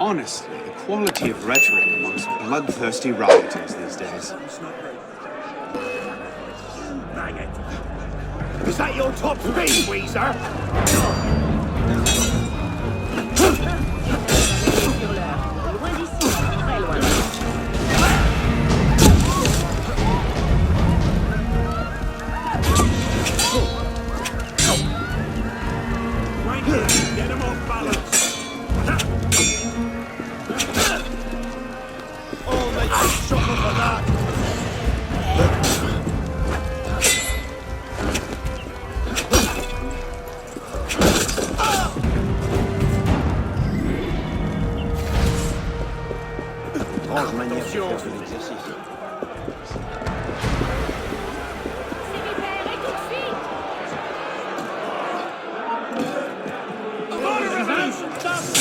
Honestly, the quality of rhetoric amongst bloodthirsty rioters these days. Is that your top speed, Weezer? Get him off balance. Oh, make a sucker for that. Attention.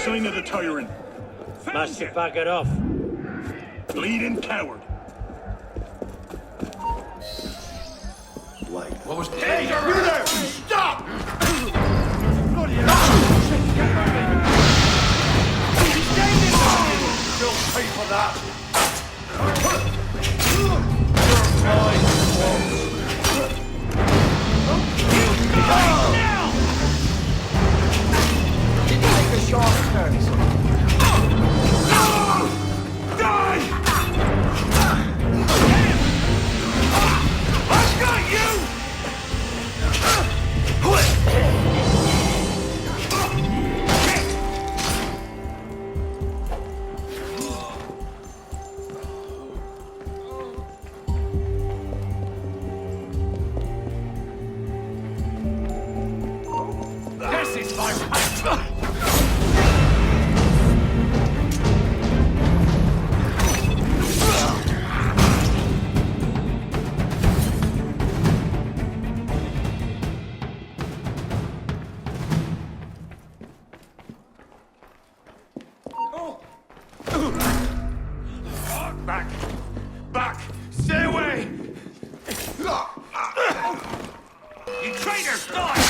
Sign of the tyrant. Master, back it off. Bleeding coward. Like, What was... Hey, you there! Stop! Bloody hell! You'll pay for that! take a short turn. Die! I've got you! This is my... Back! Back! Stay away! You traitors, die!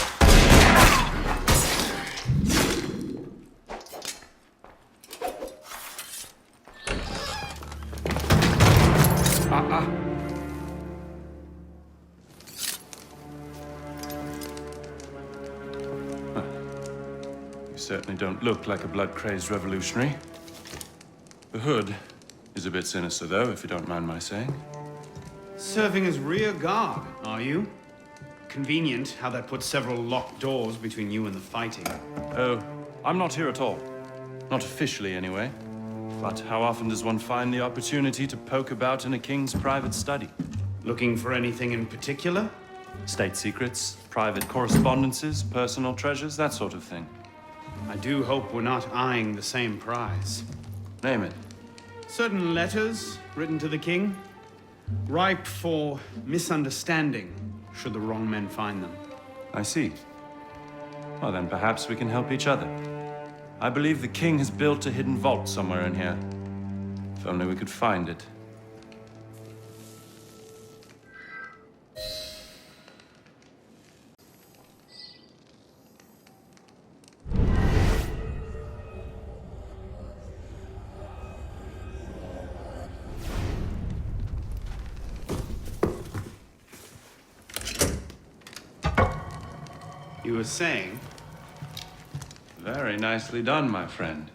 You certainly don't look like a blood-crazed revolutionary. The hood is a bit sinister, though, if you don't mind my saying. Serving as rear guard, are you? Convenient how that puts several locked doors between you and the fighting. Oh, I'm not here at all. Not officially, anyway. But how often does one find the opportunity to poke about in a king's private study? Looking for anything in particular? State secrets, private correspondences, personal treasures, that sort of thing. I do hope we're not eyeing the same prize. Name it. Certain letters written to the king, ripe for misunderstanding, should the wrong men find them. I see. Well, then perhaps we can help each other. I believe the king has built a hidden vault somewhere in here. If only we could find it. You were saying? Very nicely done, my friend.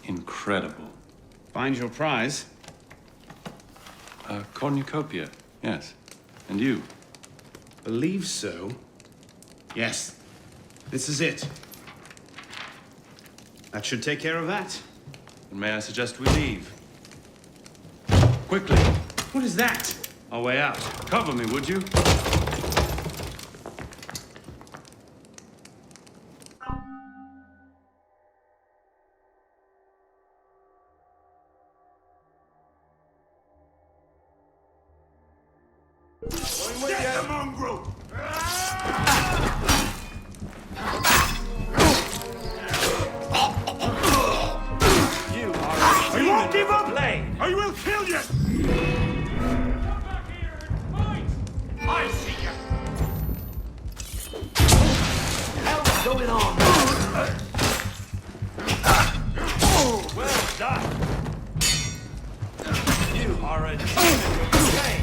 Incredible. Find your prize. Cornucopia, yes. And you? Believe so. Yes. This is it. That should take care of that. And may I suggest we leave? Quickly! What is that? Our way out. Cover me, would you? Get the mongrel! You are I won't give up! Blade. I will kill you! I see you! Hell's going on? Well done. You are a demon with blade.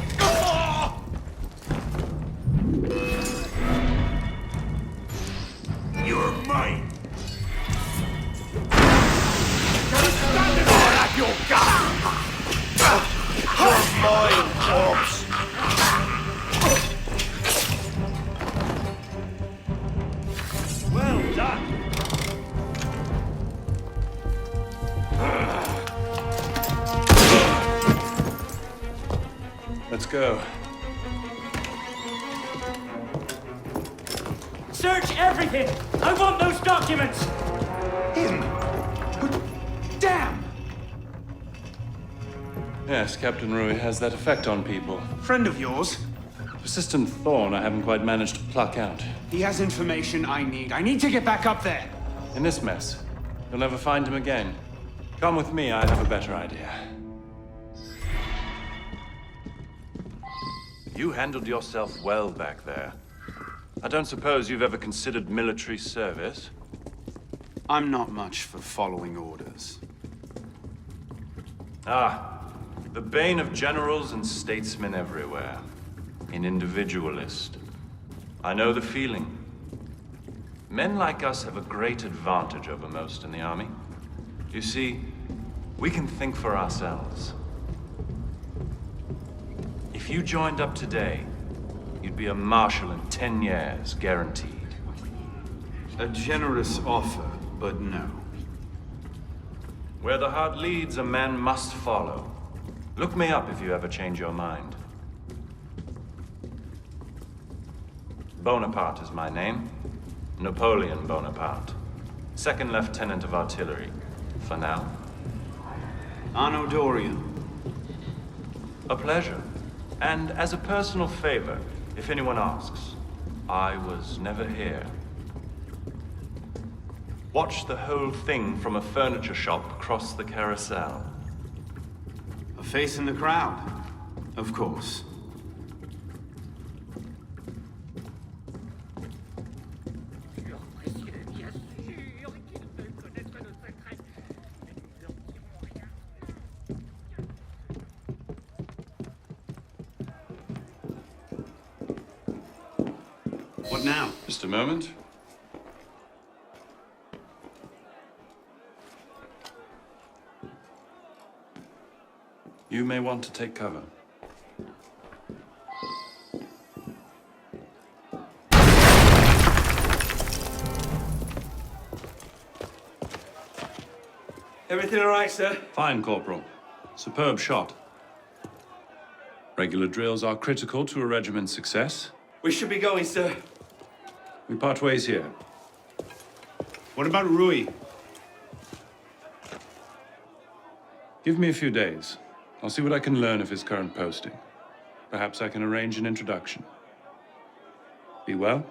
You're mine! Stand it all at your gun! You're mine, corpse! Well done. Let's go. Search everything! I want those documents! Him! But damn! Yes, Captain Rui has that effect on people. Friend of yours. Persistent thorn I haven't quite managed to pluck out. He has information I need. I need to get back up there. In this mess, you'll never find him again. Come with me, I have a better idea. You handled yourself well back there. I don't suppose you've ever considered military service? I'm not much for following orders. Ah, the bane of generals and statesmen everywhere. An individualist. I know the feeling. Men like us have a great advantage over most in the army. You see, we can think for ourselves. If you joined up today, you'd be a marshal in 10 years, guaranteed. A generous offer, but no. Where the heart leads, a man must follow. Look me up if you ever change your mind. Bonaparte is my name. Napoleon Bonaparte. Second Lieutenant of Artillery. For now. Arno Dorian. A pleasure. And as a personal favor, if anyone asks, I was never here. Watch the whole thing from a furniture shop across the carousel. A face in the crowd. Of course. What now? Just a moment. You may want to take cover. Everything all right, sir? Fine, Corporal. Superb shot. Regular drills are critical to a regiment's success. We should be going, sir. We part ways here. What about Rui? Give me a few days. I'll see what I can learn of his current posting. Perhaps I can arrange an introduction. Be well.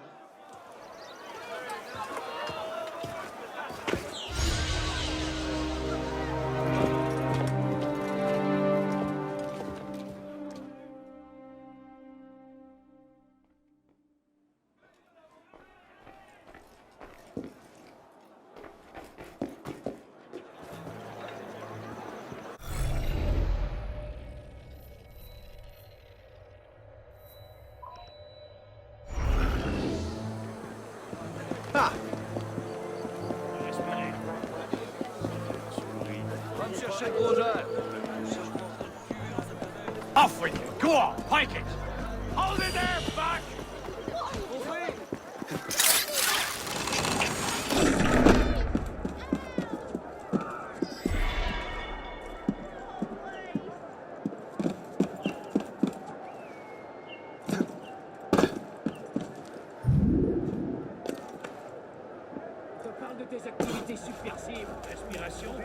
Off with you! Go on, pike it! Hold it there, back! Parle de tes activités subversives, respiration.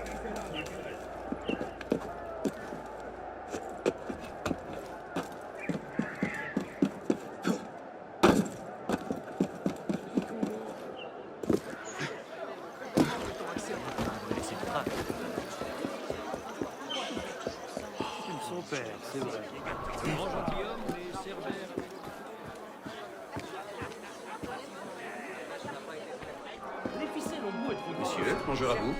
Son père, c'est vrai. Grand gentilhomme, mais Cerbère. Les ficelles ont beau être... Monsieur, bonjour à vous.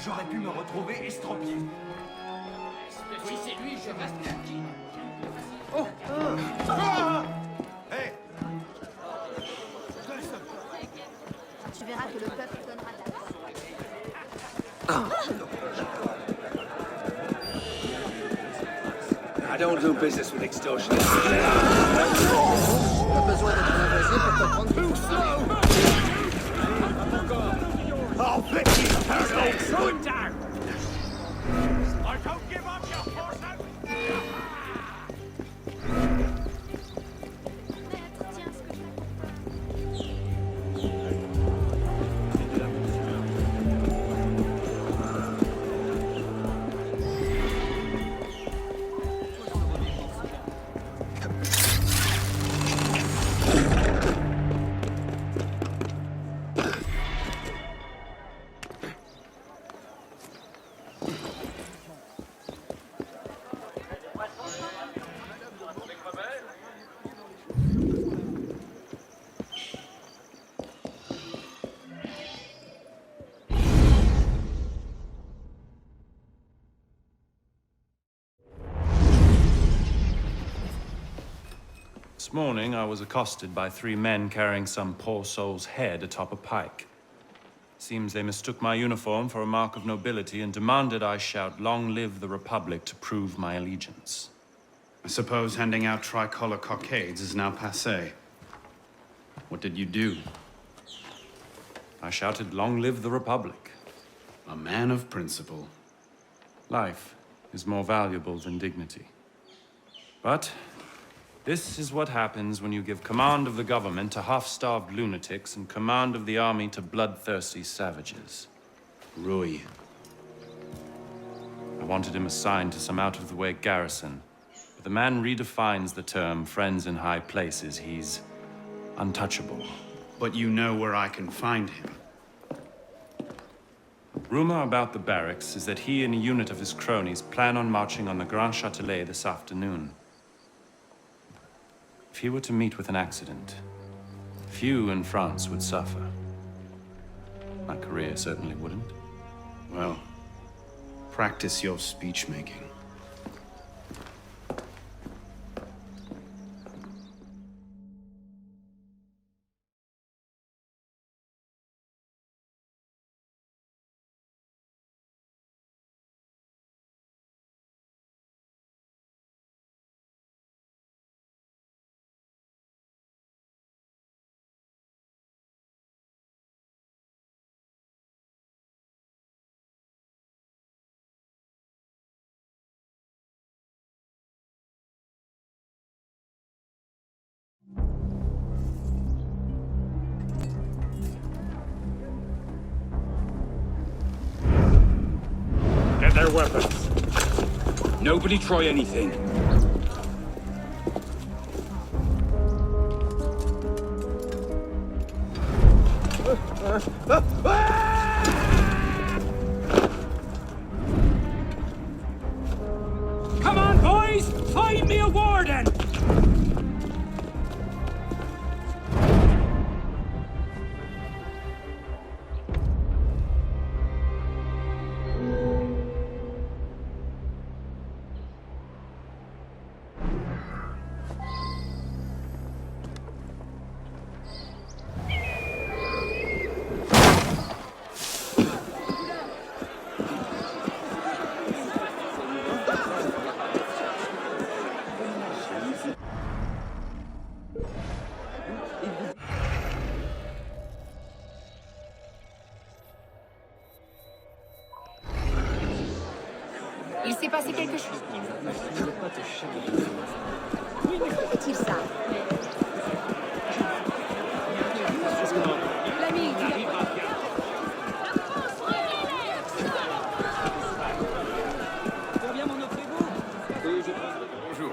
J'aurais pu me retrouver estropié. Si c'est lui, je reste tranquille. Hé! Tu verras que le peuple donnera de la I don't do business with extortionists. Pas besoin d'être invasé pour comprendre Too slow! I'll fix you, turtle! Good down! I don't give up, you horse! maître, tiens ce que je fais. This morning, I was accosted by 3 men carrying some poor soul's head atop a pike. Seems they mistook my uniform for a mark of nobility and demanded I shout, "Long live the Republic," to prove my allegiance. I suppose handing out tricolor cockades is now passé. What did you do? I shouted, "Long live the Republic." A man of principle. Life is more valuable than dignity. But this is what happens when you give command of the government to half-starved lunatics and command of the army to bloodthirsty savages. Rui. I wanted him assigned to some out-of-the-way garrison, but the man redefines the term friends in high places. He's untouchable. But you know where I can find him. Rumor about the barracks is that he and a unit of his cronies plan on marching on the Grand Châtelet this afternoon. If he were to meet with an accident, few in France would suffer. My career certainly wouldn't. Well, practice your speech-making. weapons. Nobody try anything. Come on, boys! Find me a warden! Il s'est passé quelque chose. Pourquoi fait-il ça? L'ami, tu l'as pas. Combien m'en offrez-vous? Oui, je prends. Bonjour.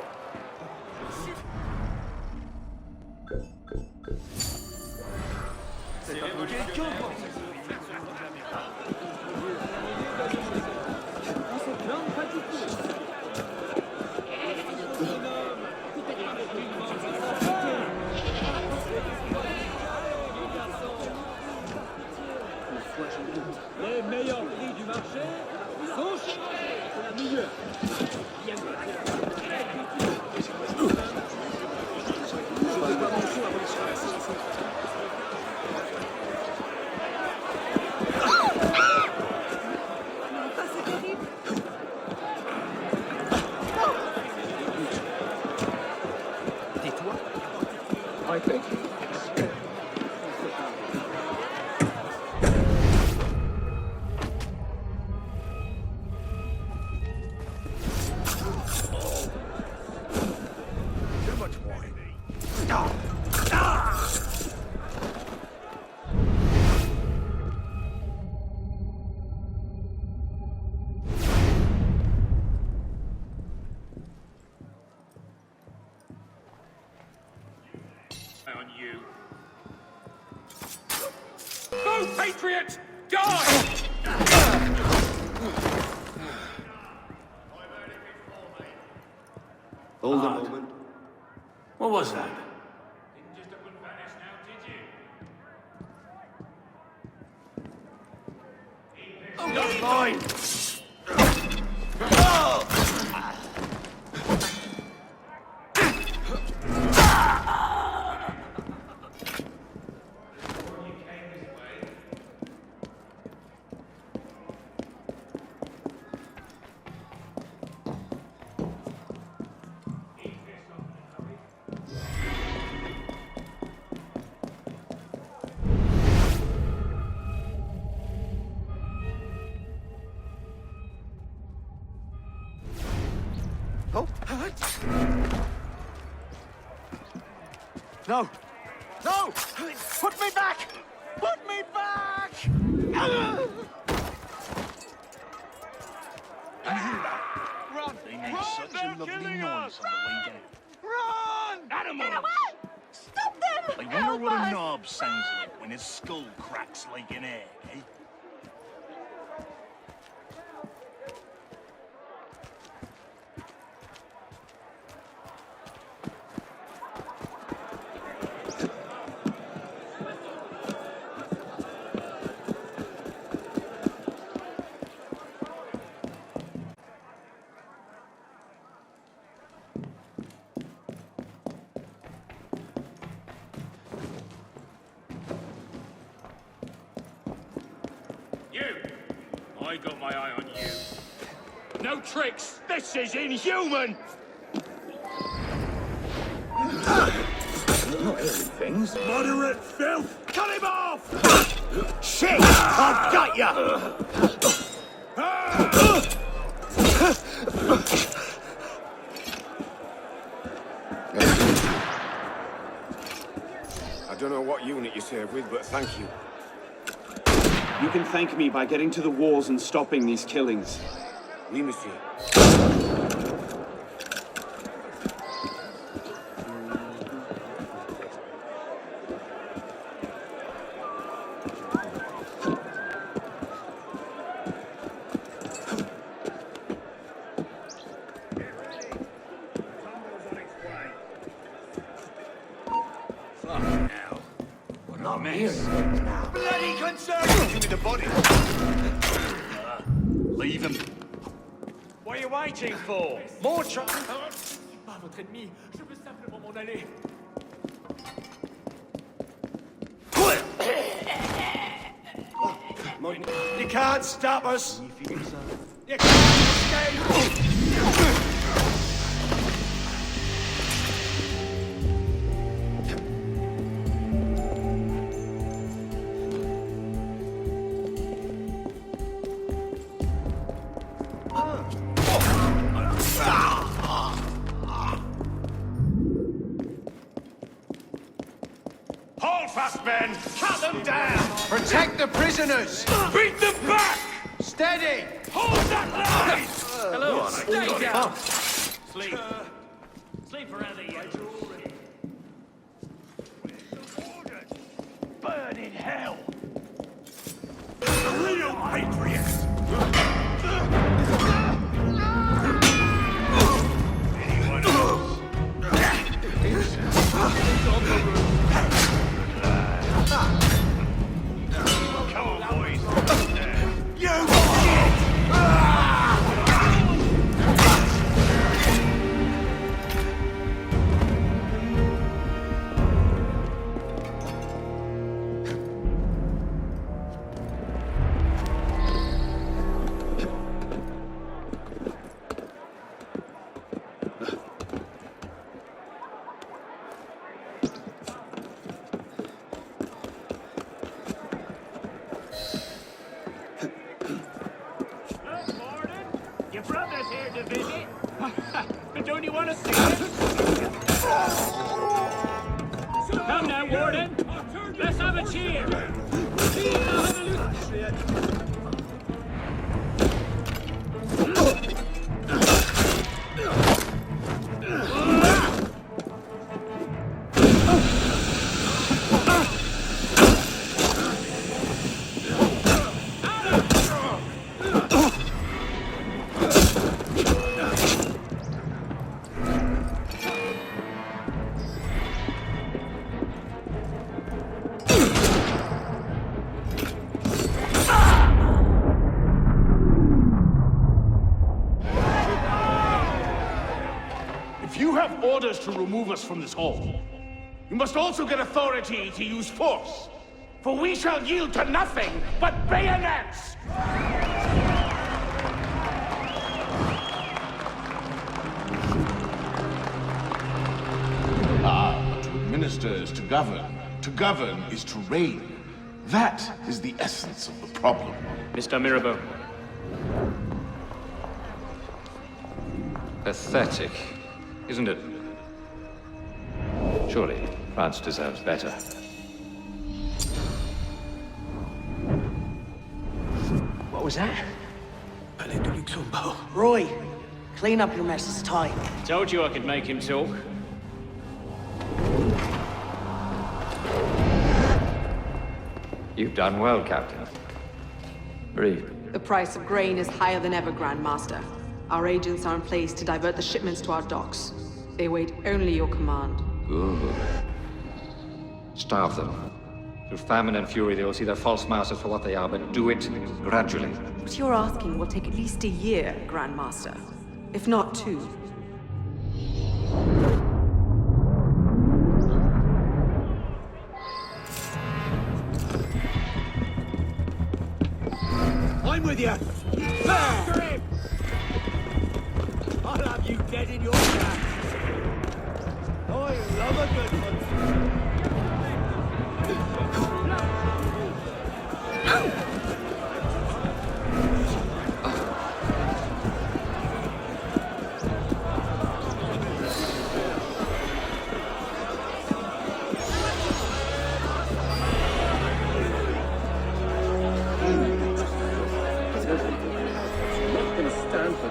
Non, pas du tout. Les meilleurs prix du marché sont chez c'est la meilleure. I think. Too much wine. On you. Go, Patriots! Die! Hold a moment. What was that? Not mine! Oh. No! No! Put me back! Put me back! Run! They make such a lovely noise on the way down. Run! Animals! Stop them! I wonder what a knob sounds like when his skull cracks like an egg, eh? I got my eye on you. No tricks! This is inhuman! Not hearing things. Moderate filth! Cut him off! Shit! I've got ya! I don't know what unit you serve with, but thank you. You can thank me by getting to the walls and stopping these killings. Oui, monsieur. Bloody concern! Give me the body. Leave him. What are you waiting for? More trouble? Pas votre ennemi. Je veux simplement m'en aller. You can't stop us! You can't escape! Hold fast, men! Cut them down! Protect the prisoners! Beat them back! Steady! Hold that line! Hello, stay down. Sleep. Sleep around the edge. Burn in hell! Real patriots! Anyone else? Come on, boys. You shit! Your brother's here to visit. But don't you want to see him? Come now, Warden. Let's have a cheer. If you have orders to remove us from this hall, you must also get authority to use force. For we shall yield to nothing but bayonets! To administer is to govern. To govern is to reign. That is the essence of the problem. Mr. Mirabeau. Pathetic, isn't it? Surely France deserves better. What was that? Roy, clean up your mess. It's time. Told you I could make him talk. You've done well, Captain. Read. The price of grain is higher than ever, Grand Master. Our agents are in place to divert the shipments to our docks. They wait only your command. Good. Starve them. Through famine and fury, they will see their false masters for what they are, but do it gradually. What you're asking will take at least a year, Grand Master. If not 2. I'm with you. After him! I'll have you dead in your tracks. I love a good one. Not gonna stand for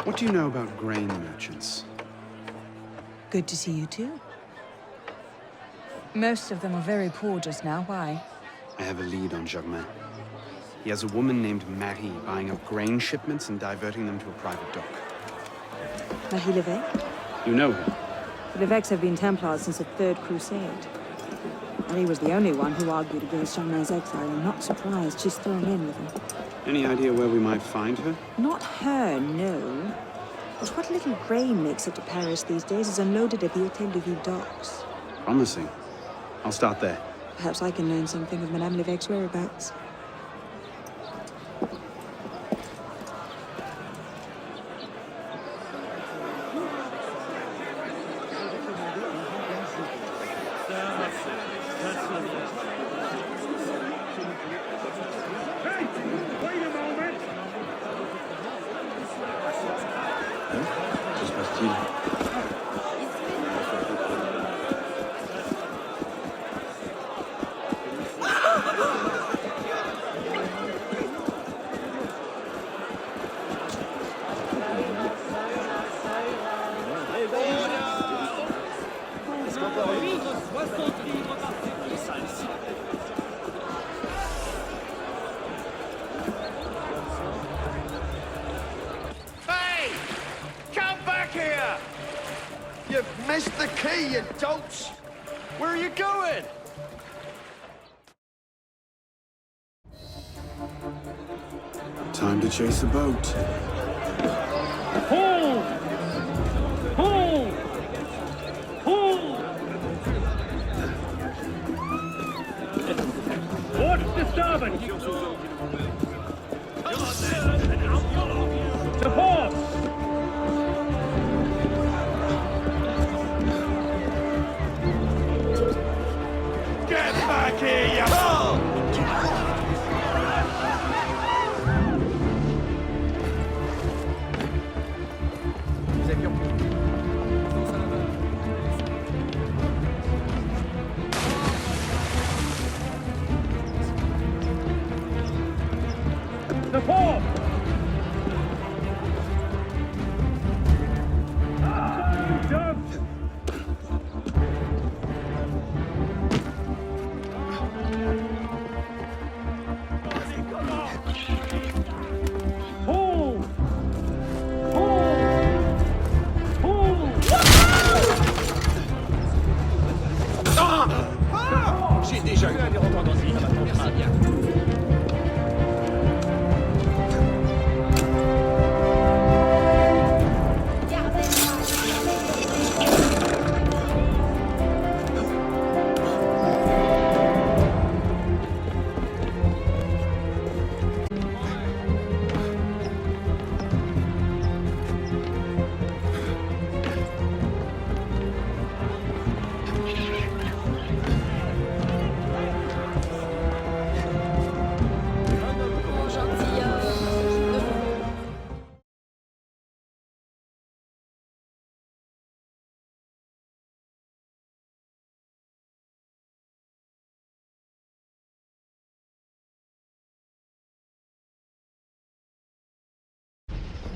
What do you know about grain merchants? Good to see you too. Most of them are very poor just now. Why? I have a lead on Germain. He has a woman named Marie buying up grain shipments and diverting them to a private dock. Marie Levesque? You know her? The Levesques have been Templars since the Third Crusade. Marie was the only one who argued against Germain's exile. I'm not surprised she's thrown in with him. Any idea where we might find her? Not her, no. But what little grain makes it to Paris these days is unloaded at the Hôtel de Ville docks. Promising. I'll start there. Perhaps I can learn something of Madame Levesque's whereabouts. Hey! Come back here! You've missed the key, you dolts! Where are you going? Time to chase a boat. Hold! Hold! Hold! What's disturbance? To port! Get back here, you fool! To port! J'ai déjà eu un des repentis, ça va tomber très bien.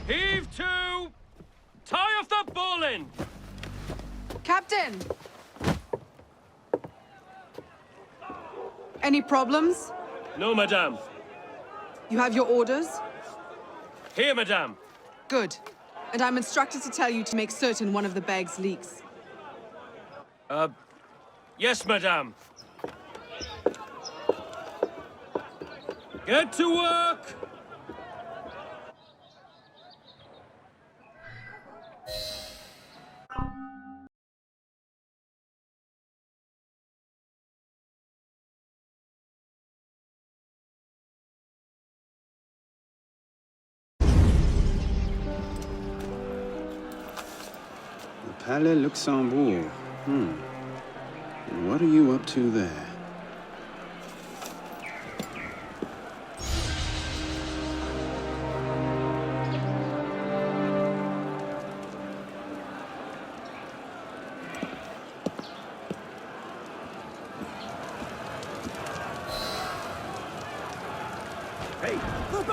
Heave to! Tie off the bowline! Captain! Any problems? No, madame. You have your orders? Here, madame. Good. And I'm instructed to tell you to make certain one of the bags leaks. Yes, madame. Get to work! Palais Luxembourg. And what are you up to there?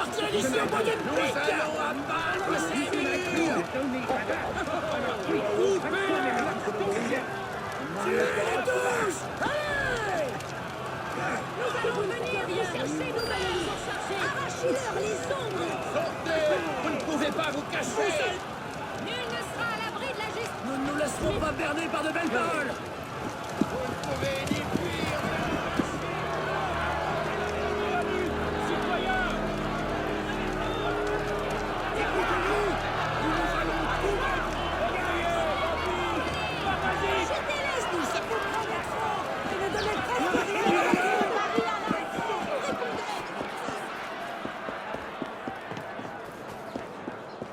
partirez d'ici au moyen de pique. Tuez-les tous. Allez. Nous allons venir les chercher, nous allons nous en chercher. Arrachez-leur les ongles. Sortez. Vous ne pouvez pas vous cacher. Nul ne sera à l'abri de la justice. Nous ne nous laisserons pas berner par de belles paroles. Vous ne pouvez ni fuir. Citoyens, écoutez-nous. Nous allons tout mettre. Jetez-les, nous, ça vous prend l'accent. Et ne donnez presque rien.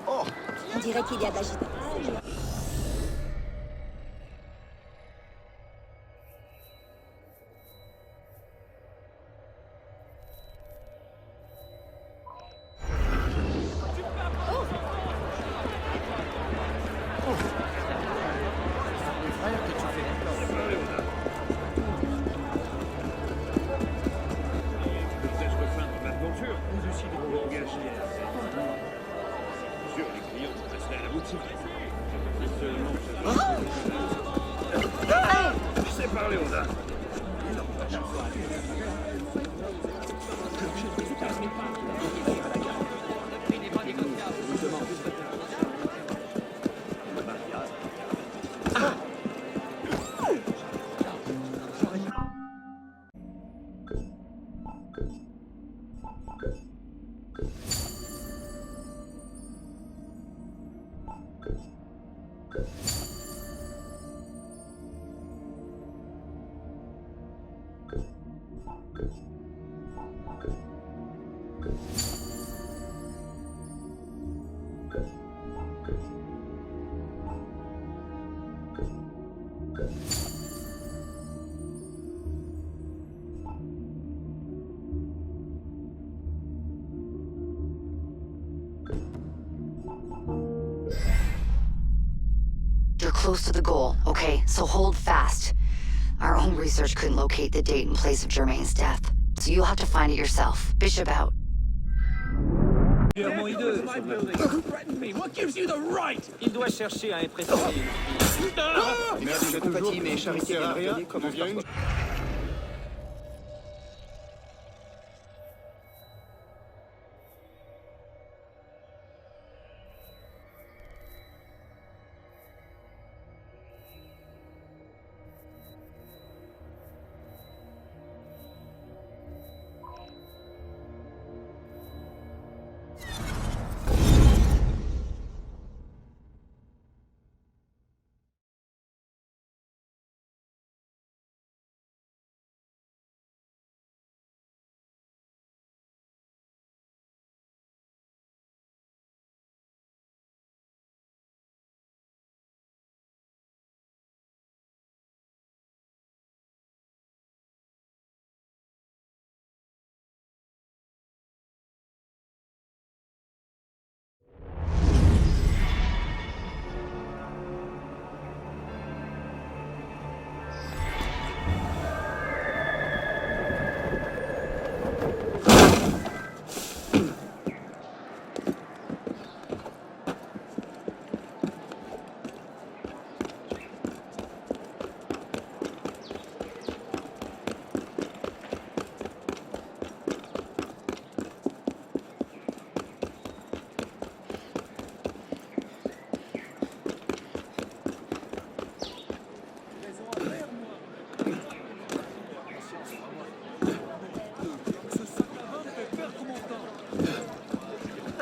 Oh, on dirait qu'il y a de l'agitation. You're close to the goal, okay? So hold fast. Our own research couldn't locate the date and place of Germain's death, so you'll have to find it yourself. Bishop out. What gives you the right? Il doit chercher à impressionner. Merci, compatie, mais charité bien ordonnée commence parfois.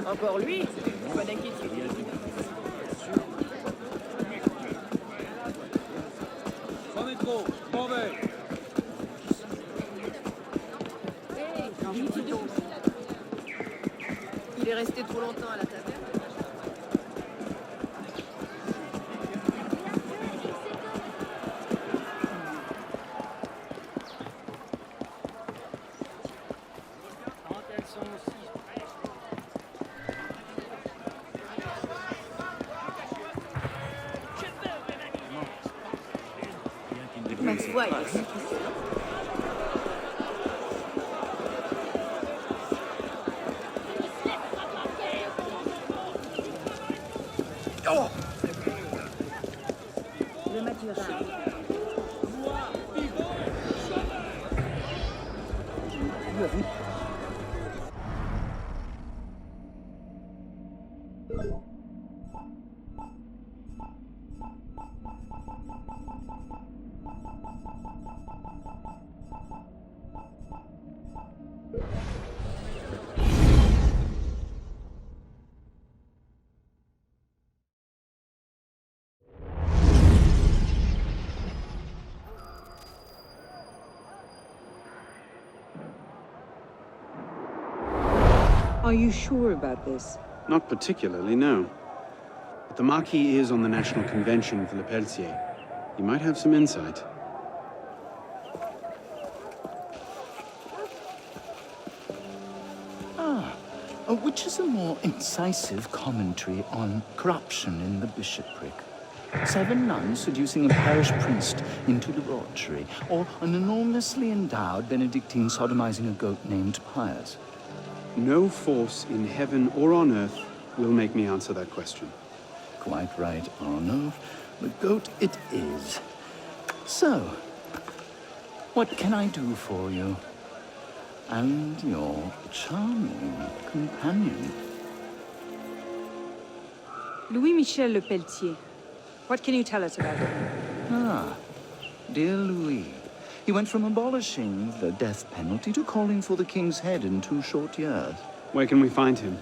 Encore lui? Pas d'inquiétude. C'en est trop, m'en vais. Il est resté trop longtemps à la taverne. Max voit, le maturin. Are you sure about this? Not particularly, no. But the Marquis is on the National Convention for Le Pelletier. He might have some insight. Which is a more incisive commentary on corruption in the bishopric? 7 nuns seducing a parish priest into debauchery, or an enormously endowed Benedictine sodomizing a goat named Pius? No force in heaven or on earth will make me answer that question. Quite right, Arno. The goat it is. So, what can I do for you? And your charming companion. Louis-Michel Le Pelletier. What can you tell us about him? Ah, dear Louis. He went from abolishing the death penalty to calling for the king's head in 2 short years. Where can we find him?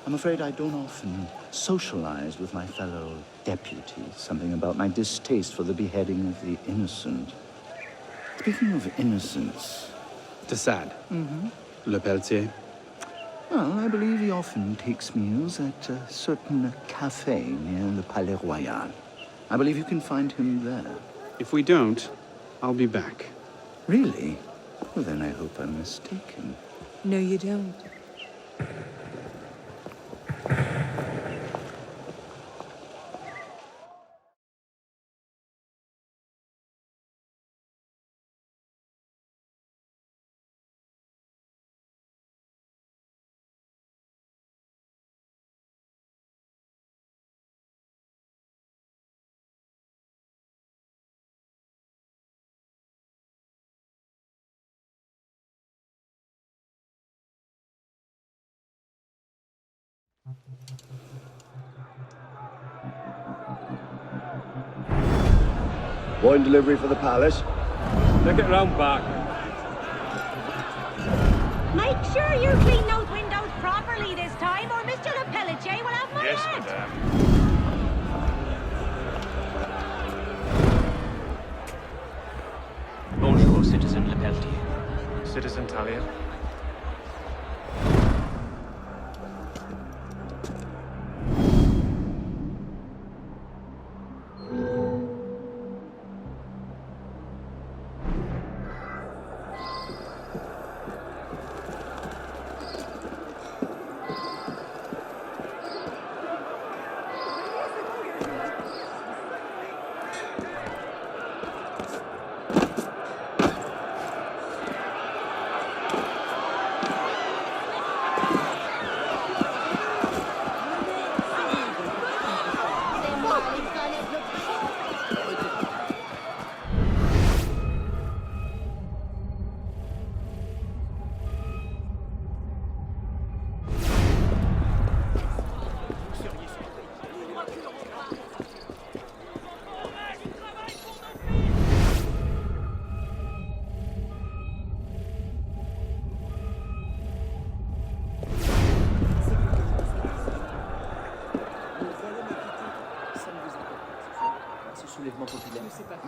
I'm afraid I don't often socialize with my fellow deputies. Something about my distaste for the beheading of the innocent. Speaking of innocence... De Sade. Le Pelletier. Well, I believe he often takes meals at a certain cafe near the Palais Royal. I believe you can find him there. If we don't, I'll be back. Really? Well, then I hope I'm mistaken. No, you don't. Wine delivery for the palace. Take it round back. Make sure you clean those windows properly this time, or Mr. Le Pelletier will have my head. Madame. Bonjour, Citizen Le Pelletier. Citizen Talia.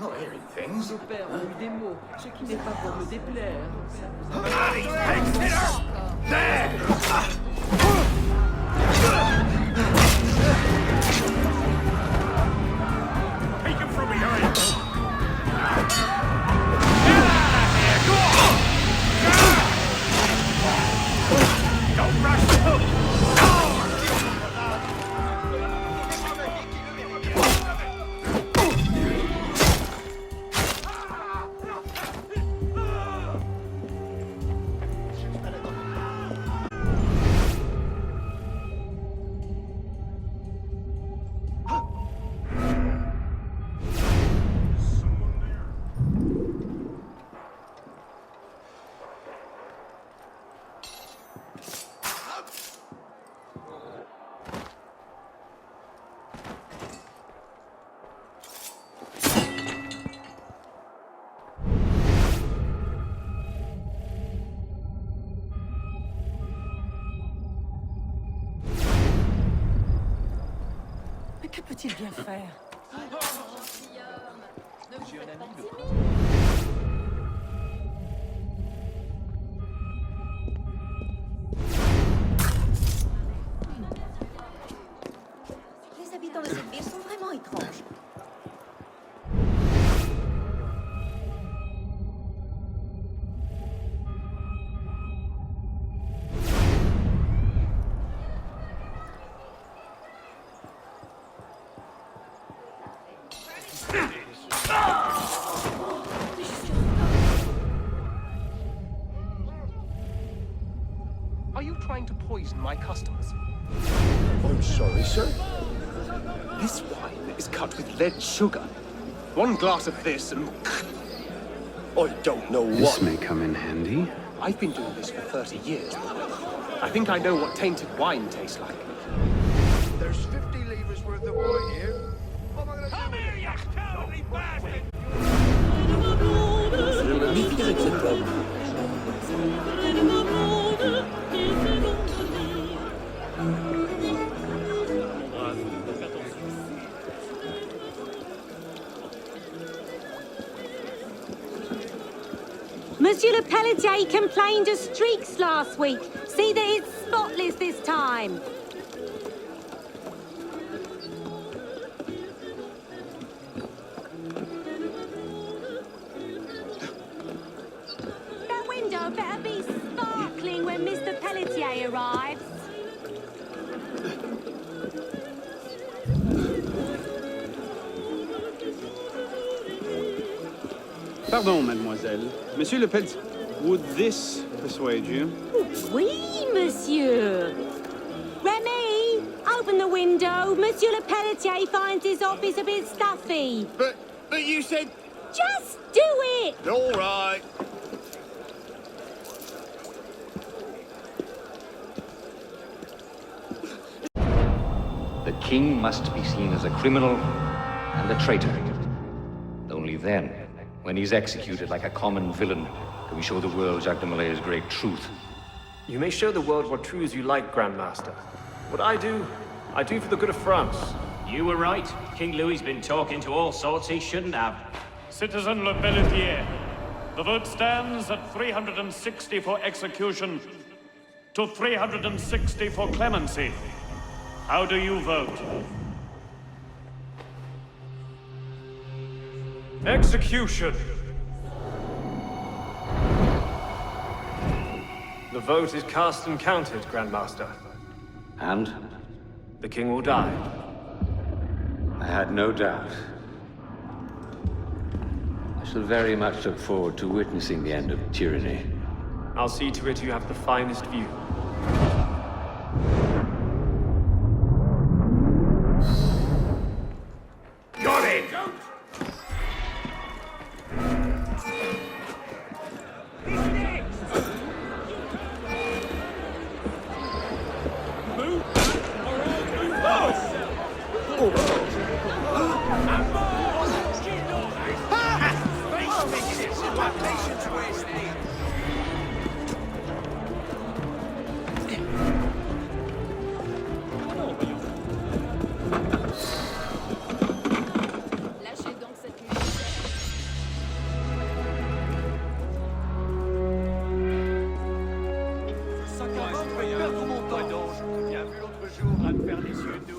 Not hearing things. Nos pères ont eu des mots, ce qui n'est pas pour me déplaire. Take him from behind! Don't rush him! va-t-il bien faire? Les habitants de cette ville sont vraiment étranges. Are you trying to poison my customers? I'm sorry, sir. This wine is cut with lead sugar. One glass of this and... I don't know what... This may come in handy. I've been doing this for 30 years. I think I know what tainted wine tastes like. There's 50 livres worth of wine here. What am I gonna do? Come here, you cowardly bastard! Monsieur Le Pelletier complained of streaks last week. See that it's spotless this time. That window better be sparkling when Mr. Pelletier arrives. Pardon, mademoiselle. Monsieur Le Pelletier, would this persuade you? Oui, monsieur. Remy, open the window. Monsieur Le Pelletier finds his office a bit stuffy. But you said... Just do it! All right. The king must be seen as a criminal and a traitor. Only then, when he's executed like a common villain, can we show the world Jacques de Malay's great truth. You may show the world what true as you like, Grand Master. What I do for the good of France. You were right. King Louis's been talking to all sorts he shouldn't have. Citizen Le Pelletier, the vote stands at 360 for execution to 360 for clemency. How do you vote? Execution! The vote is cast and counted, Grand Master. And? The king will die. I had no doubt. I shall very much look forward to witnessing the end of tyranny. I'll see to it you have the finest view. Got it! Lâchez donc cette musique. Ça commence, je vais perdre mon temps. Bien vu l'autre jour à me faire des yeux doux.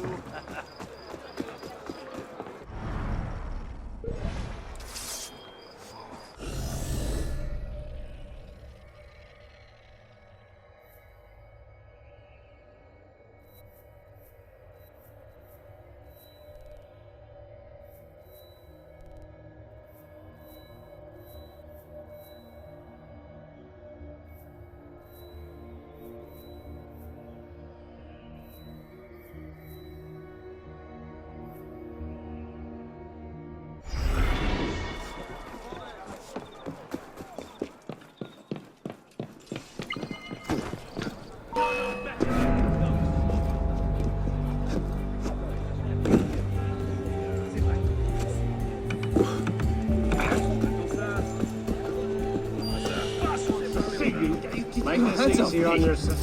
Make this easier on yourself.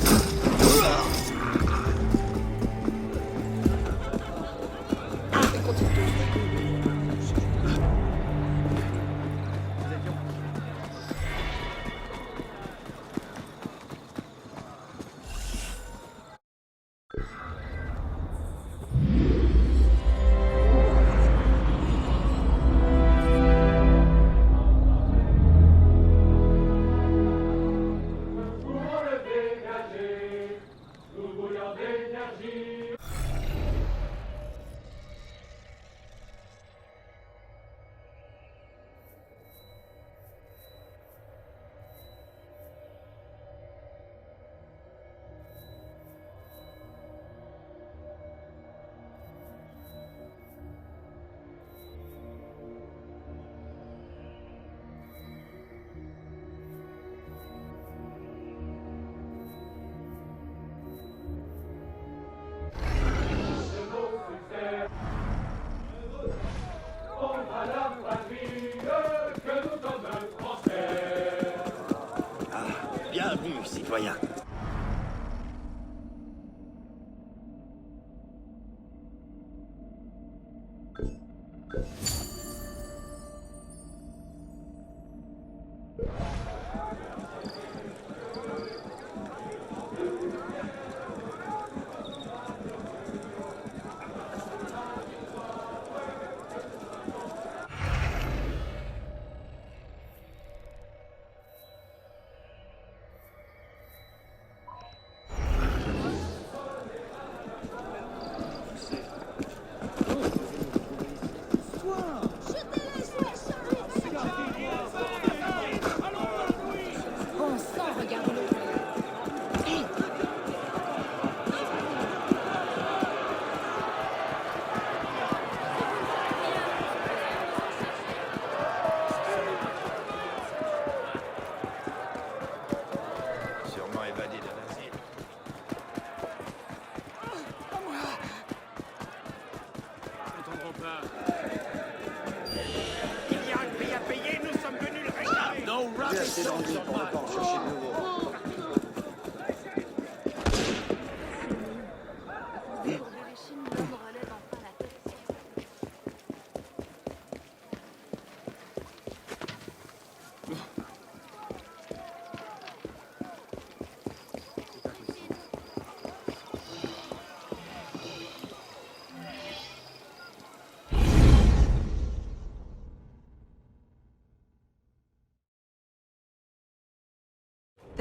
citoyen.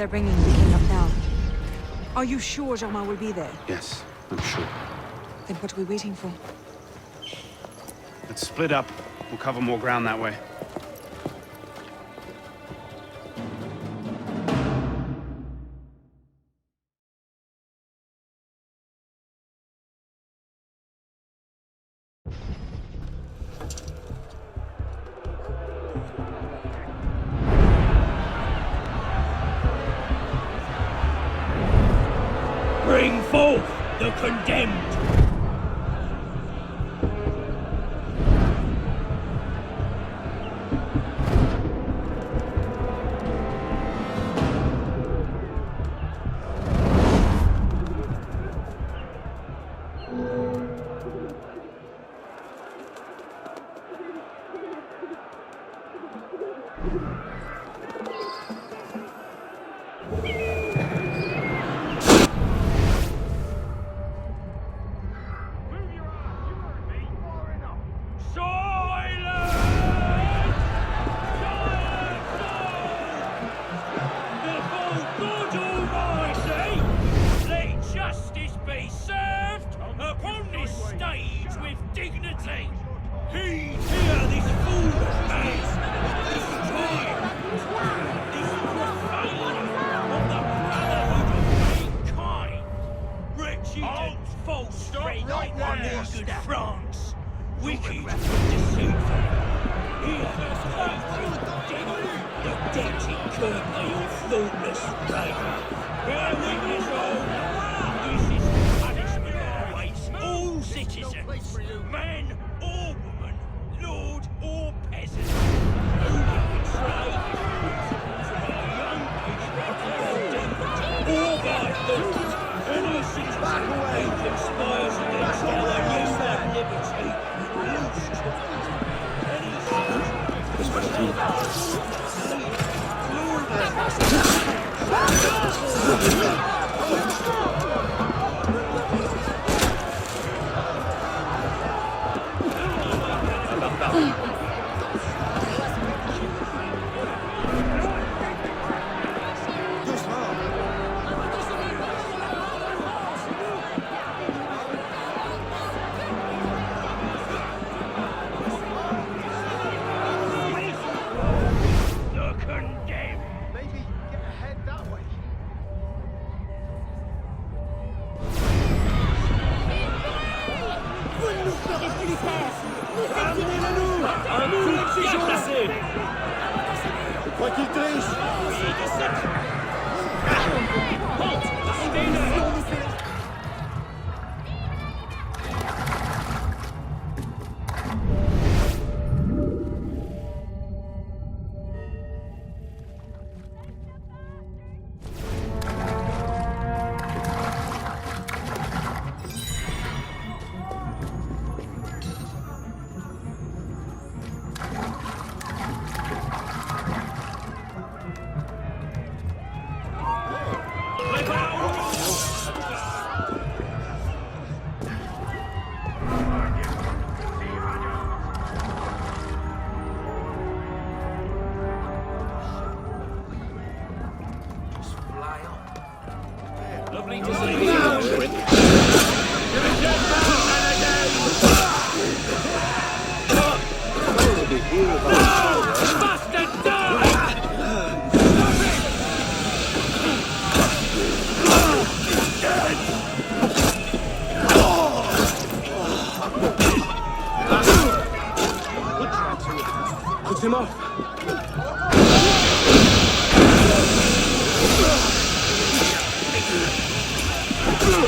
They're bringing the king up now. Are you sure Germain will be there? Yes, I'm sure. Then what are we waiting for? Let's split up. We'll cover more ground that way. Bring forth the condemned! Bastard, die! Put him off.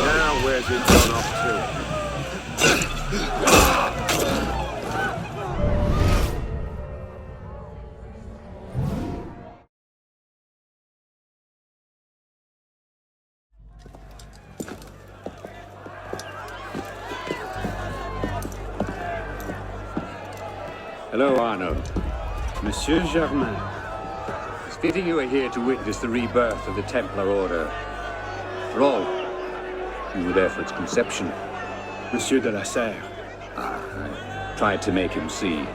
Now where's it gone off to? Hello, Arno. Monsieur Germain. It's fitting you are here to witness the rebirth of the Templar Order. For all, you were there for its conception. Monsieur de la Serre. I tried to make him see.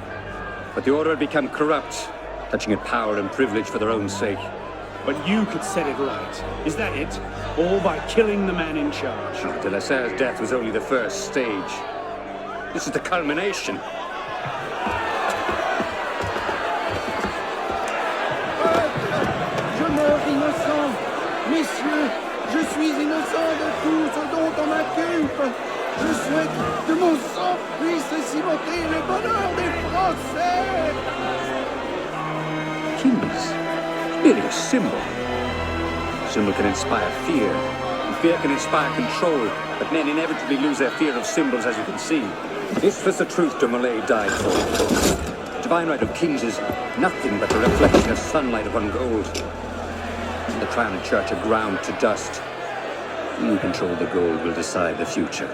But the Order had become corrupt, touching at power and privilege for their own sake. But you could set it right. Is that it? All by killing the man in charge? De la Serre's death was only the first stage. This is the culmination. Innocent. Messieurs, je suis innocent de tout ce dont on m'inculpe. Je souhaite que mon sang puisse cimenter le bonheur des Français. Kings. Really a symbol. A symbol can inspire fear. And fear can inspire control. But men inevitably lose their fear of symbols, as you can see. This was the truth de Molay died for. The divine right of kings is nothing but the reflection of sunlight upon gold. The crown and church are ground to dust. You control the gold will decide the future.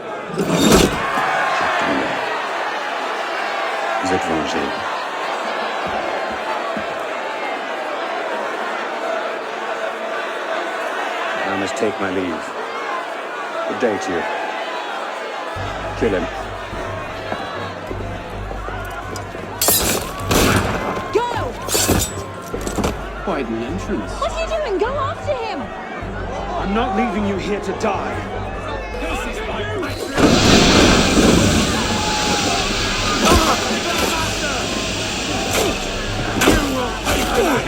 Vous êtes vengé. I must take my leave. Good day to you. Kill him. Quite an entrance. What are you doing? Go after him! I'm not leaving you here to die. This is my You will pay for that!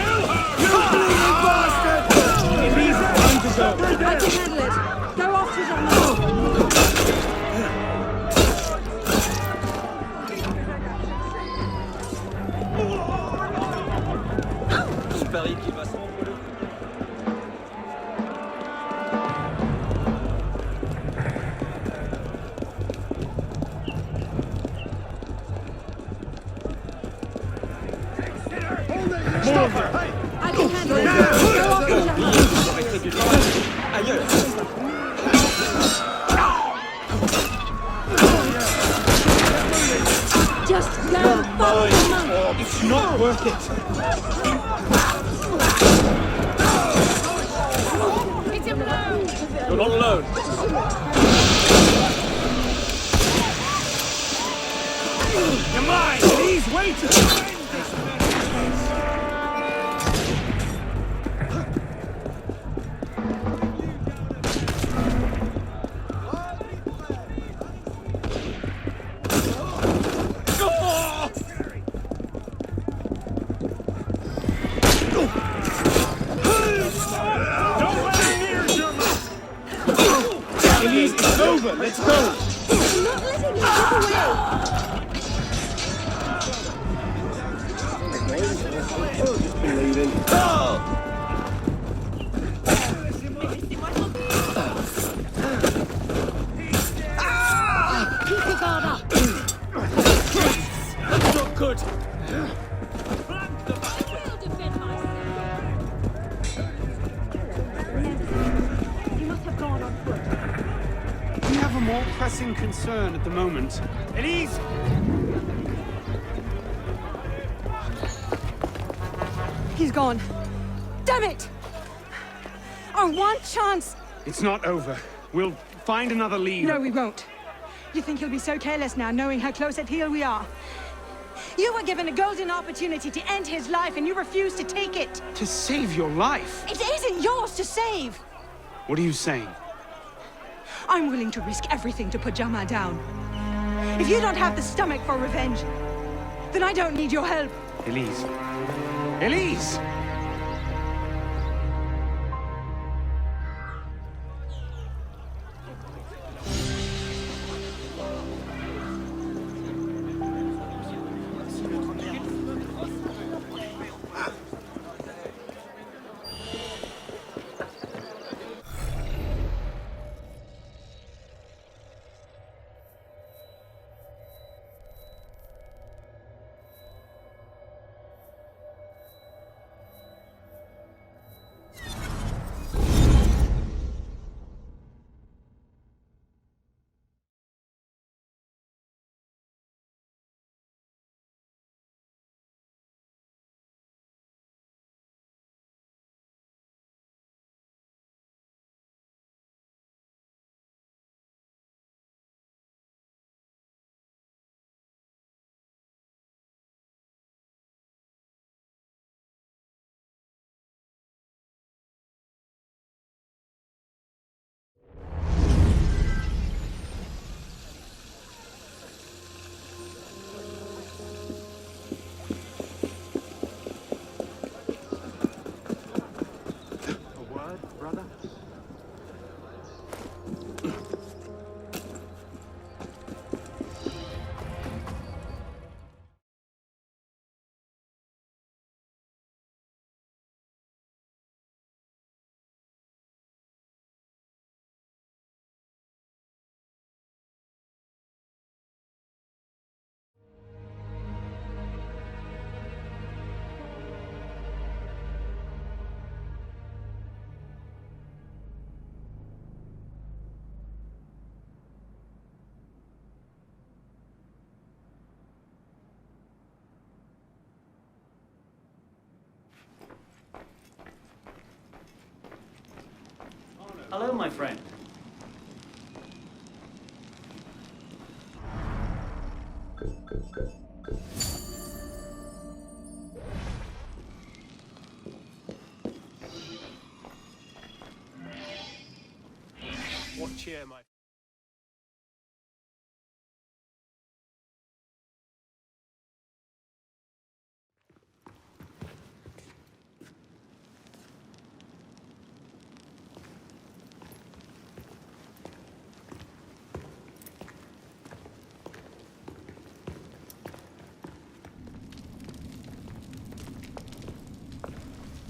It leaves time to go. I can handle it. Go after Germain. Stop her! Hey! I can handle it. Go after Germain. Ailleurs! Just go follow Germain. It's not worth it. Hit him low. You're not alone. You're mine! Please wait! It's over! Let's go! I'm not letting you get away! Just believing. Keep your guard up! That's not good. I will defend myself! He must have gone on foot. We have a more pressing concern at the moment. Elise! He's gone. Damn it! Our one chance! It's not over. We'll find another lead. No, we won't. You think he'll be so careless now, knowing how close at heel we are? You were given a golden opportunity to end his life, and you refused to take it. To save your life? It isn't yours to save! What are you saying? I'm willing to risk everything to put Germain down. If you don't have the stomach for revenge, Then I don't need your help. Elise. Elise! Hello, my friend. What cheer, my...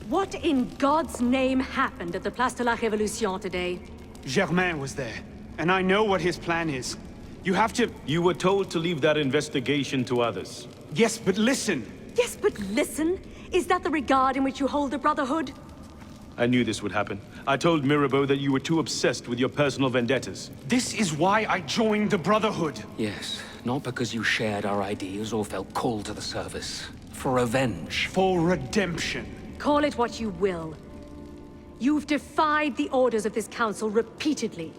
What in God's name happened at the Place de la Révolution today? Germain was there, and I know what his plan is. You have to... You were told to leave that investigation to others. Yes, but listen! Yes, but listen? Is that the regard in which you hold the Brotherhood? I knew this would happen. I told Mirabeau that you were too obsessed with your personal vendettas. This is why I joined the Brotherhood. Yes, not because you shared our ideas or felt called to the service. For revenge. For redemption. Call it what you will. You've defied the orders of this council repeatedly,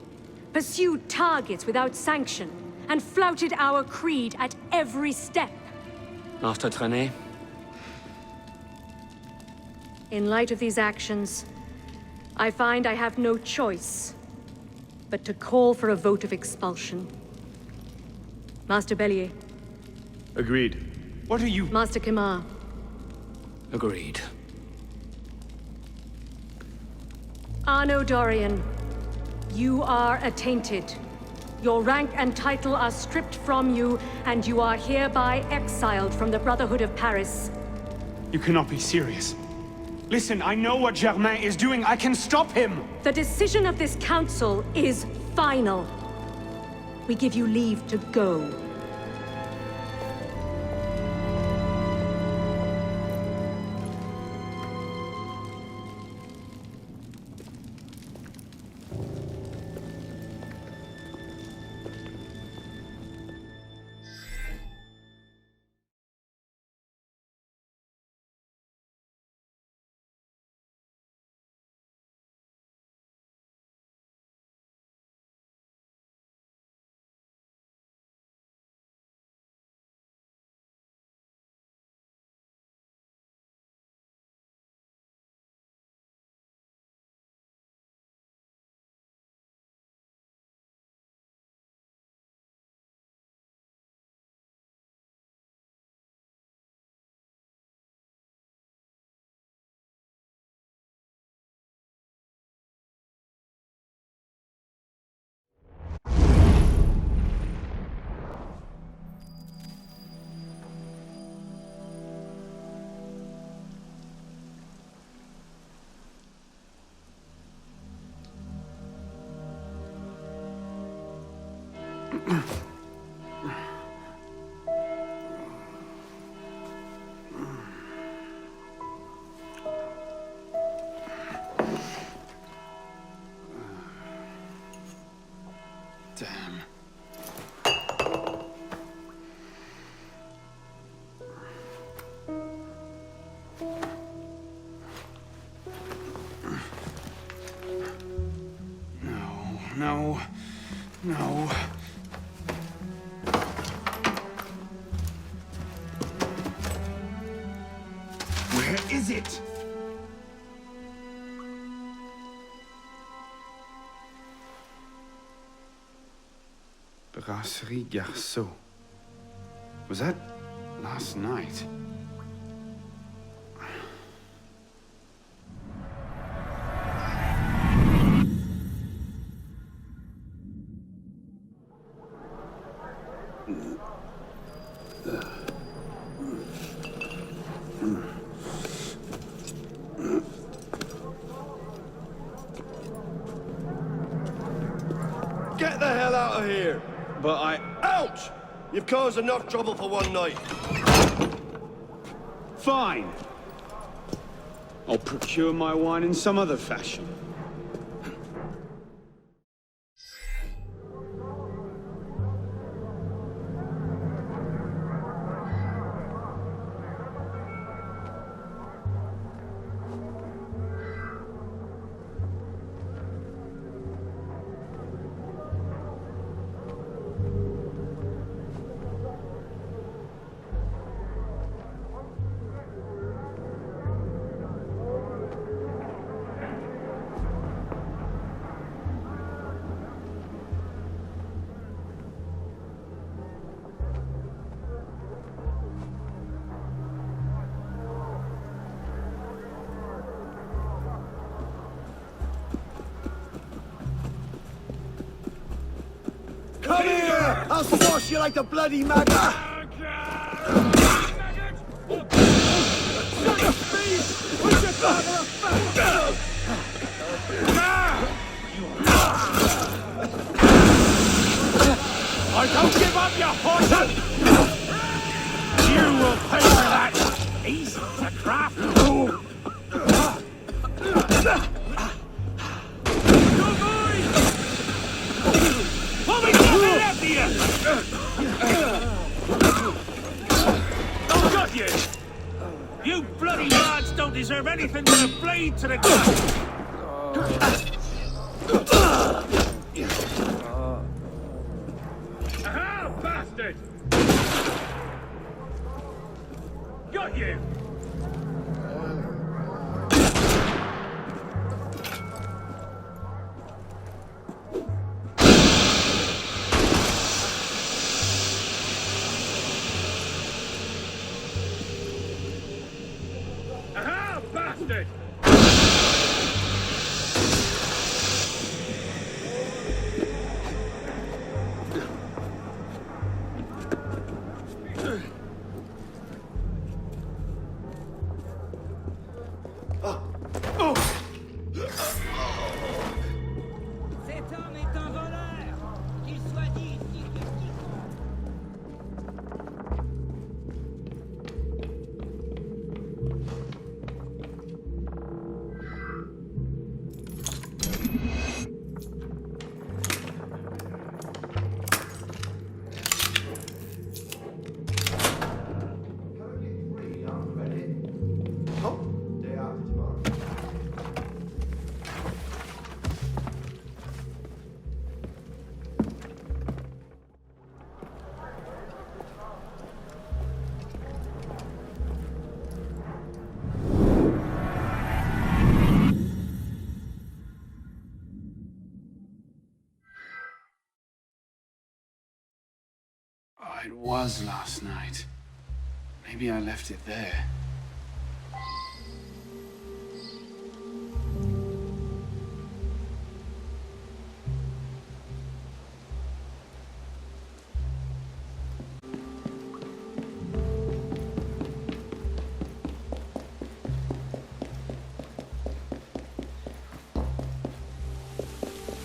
pursued targets without sanction, and flouted our creed at every step. Master Trenet? In light of these actions, I find I have no choice but to call for a vote of expulsion. Master Bellier. Agreed. What are you... Master Kimar. Agreed. Arno Dorian, you are attainted. Your rank and title are stripped from you, and you are hereby exiled from the Brotherhood of Paris. You cannot be serious. Listen, I know what Germain is doing. I can stop him! The decision of this council is final. We give you leave to go. Damn. No. No. Where is it? Brasserie Garceau. Was that last night? Get the hell out of here! But I... Ouch! You've caused enough trouble for one night. Fine. I'll procure my wine in some other fashion. Come here! I'll squash you like the bloody maggot! I don't give up, you horse! You will pay for that! Easy to craft! Oh, got you! You bloody lads don't deserve anything but a blade to the gut! Aha, bastard! Got you! Aha, bastard! Cet homme est un voleur! Qu'il soit dit ici que Oh, it was last night. Maybe I left it there.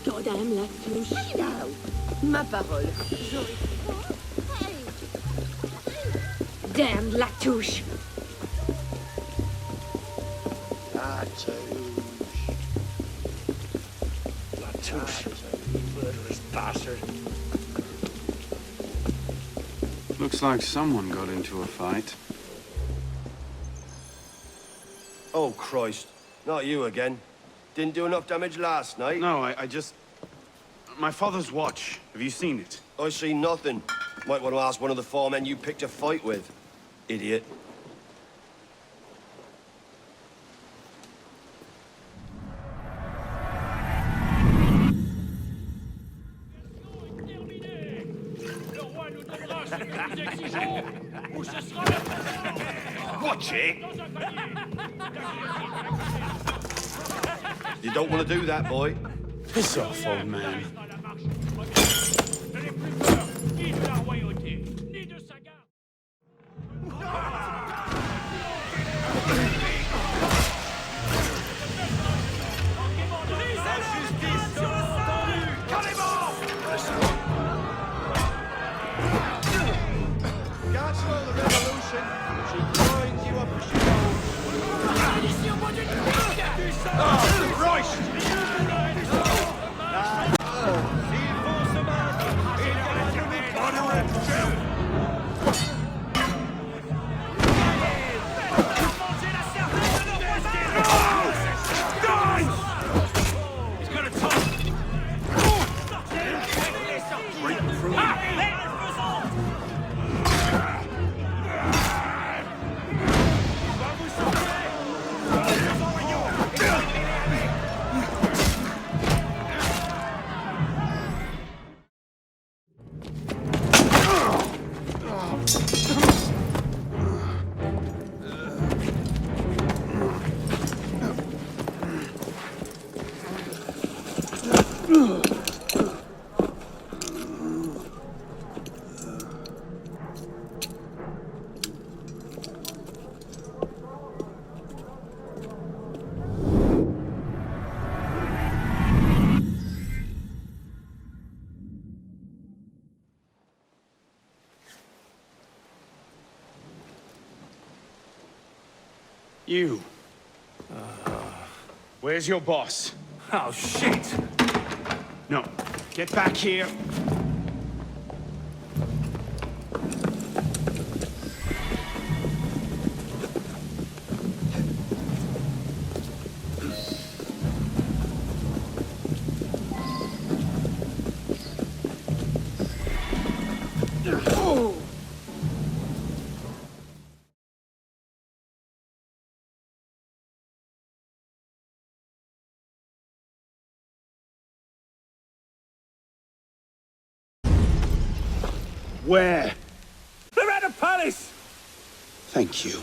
Goddamn la cloche. Hey now! Ma parole. Damned Latouche. Latouche, murderous bastard. Looks like someone got into a fight. Oh, Christ. Not you again. Didn't do enough damage last night. No, I just... My father's watch. Have you seen it? I see nothing. Might want to ask one of the 4 men you picked a fight with. Idiot. Watch it! You don't want to do that, boy. Piss off, old man. You. Where's your boss? Oh, shit! No. Get back here. Where? They're at the palace! Thank you.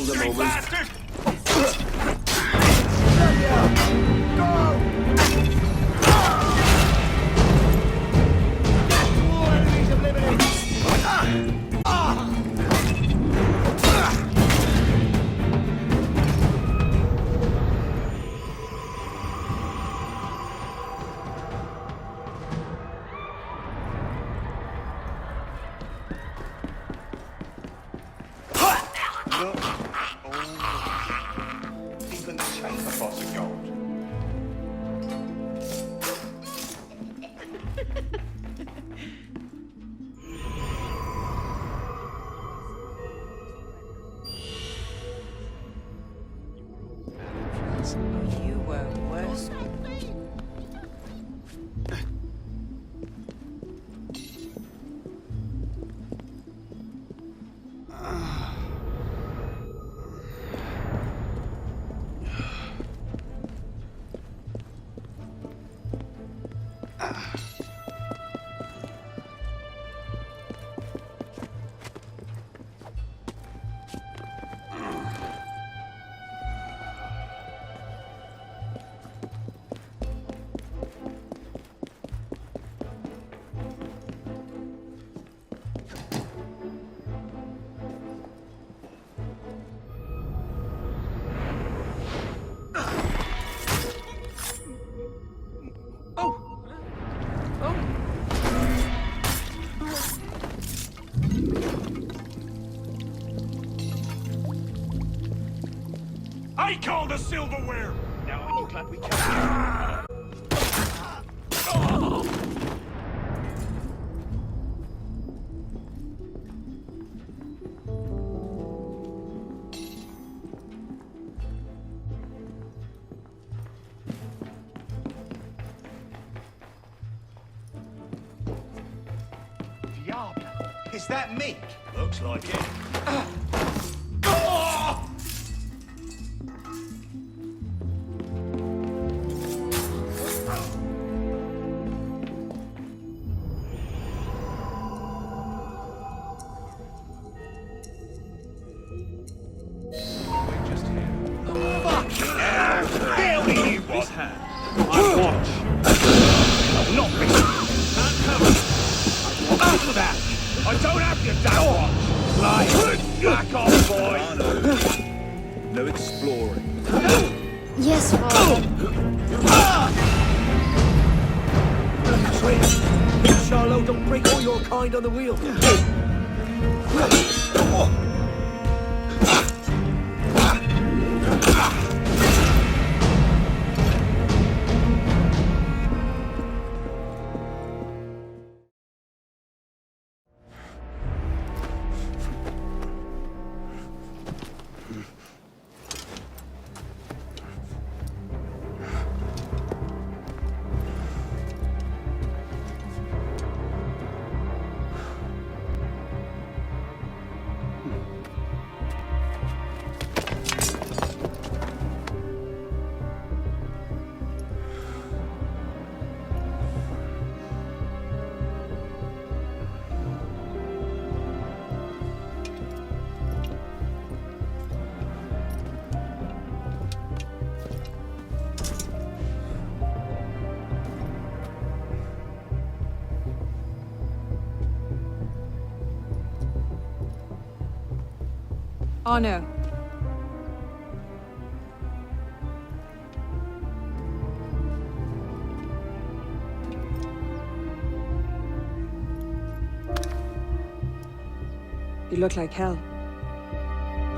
Hold a moment. Even the chamber boss of gold. You were worse. I call the silverware! Now are you glad we can? Diable, is that meat? Looks like it. This hand. I watch. Not me! Can't cover! After that! I don't have your damn watch! Back off, boy! No exploring. Yes, Father. Sweet! Charlot, don't break all your kind on the wheel! Arno. You look like hell.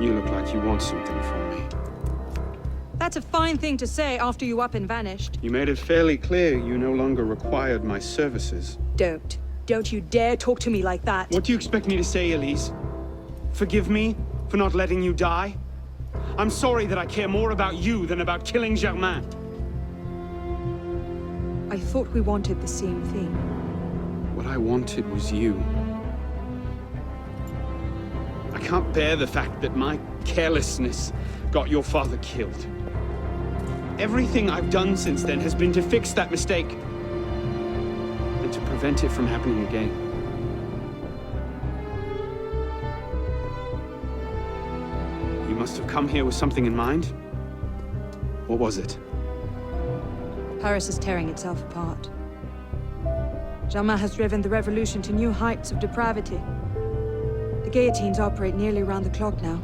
You look like you want something from me. That's a fine thing to say after you up and vanished. You made it fairly clear you no longer required my services. Don't you dare talk to me like that. What do you expect me to say, Elise? Forgive me for not letting you die? I'm sorry that I care more about you than about killing Germain. I thought we wanted the same thing. What I wanted was you. I can't bear the fact that my carelessness got your father killed. Everything I've done since then has been to fix that mistake and to prevent it from happening again. You must have come here with something in mind. What was it? Paris is tearing itself apart. Germain has driven the revolution to new heights of depravity. The guillotines operate nearly around the clock now.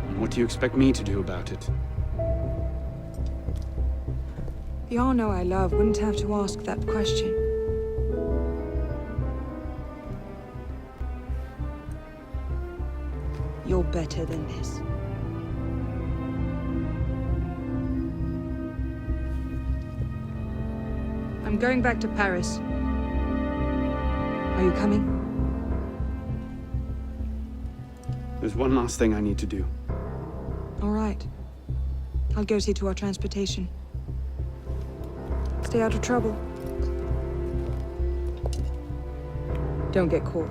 And what do you expect me to do about it? The Arno I love wouldn't have to ask that question. You're better than this. I'm going back to Paris. Are you coming? There's one last thing I need to do. All right. I'll go see to our transportation. Stay out of trouble. Don't get caught.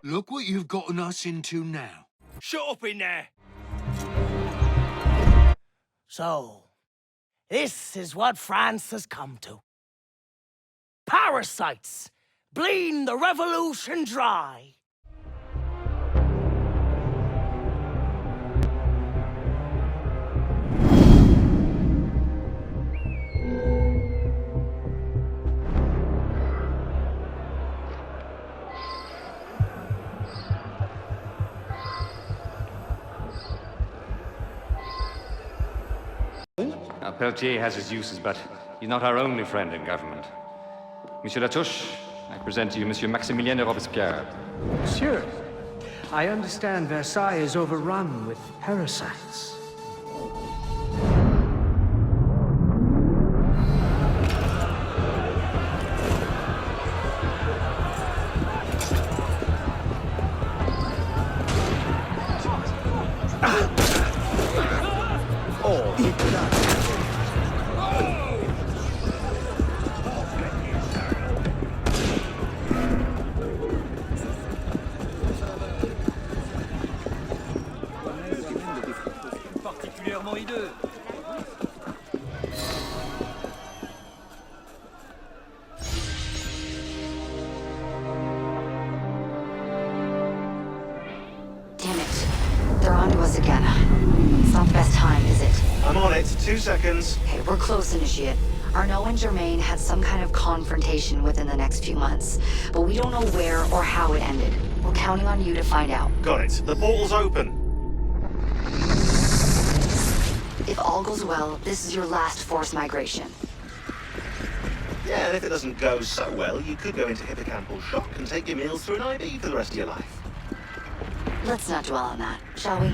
Look what you've gotten us into now. Shut up in there! So, this is what France has come to. Parasites, bleeding the revolution dry. Now, Pelletier has his uses, but he's not our only friend in government. Monsieur Latouche, I present to you Monsieur Maximilien de Robespierre. Monsieur, I understand Versailles is overrun with parasites. I'm on it. 2 seconds. Okay, we're close, Initiate. Arno and Germain had some kind of confrontation within the next few months, but we don't know where or how it ended. We're counting on you to find out. Got it. The portal's open. If all goes well, this is your last forced migration. Yeah, and if it doesn't go so well, you could go into hippocampal shock and take your meals through an IB for the rest of your life. Let's not dwell on that, shall we?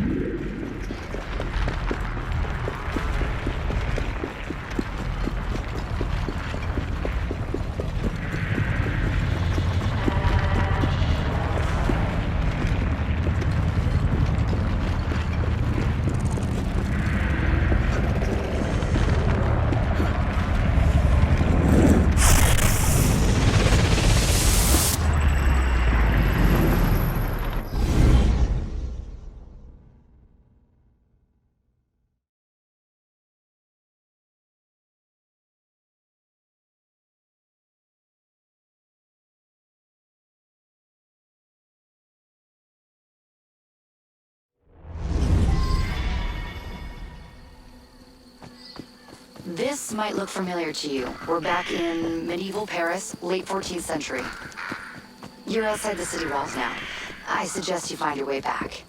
This might look familiar to you. We're back in medieval Paris, late 14th century. You're outside the city walls now. I suggest you find your way back.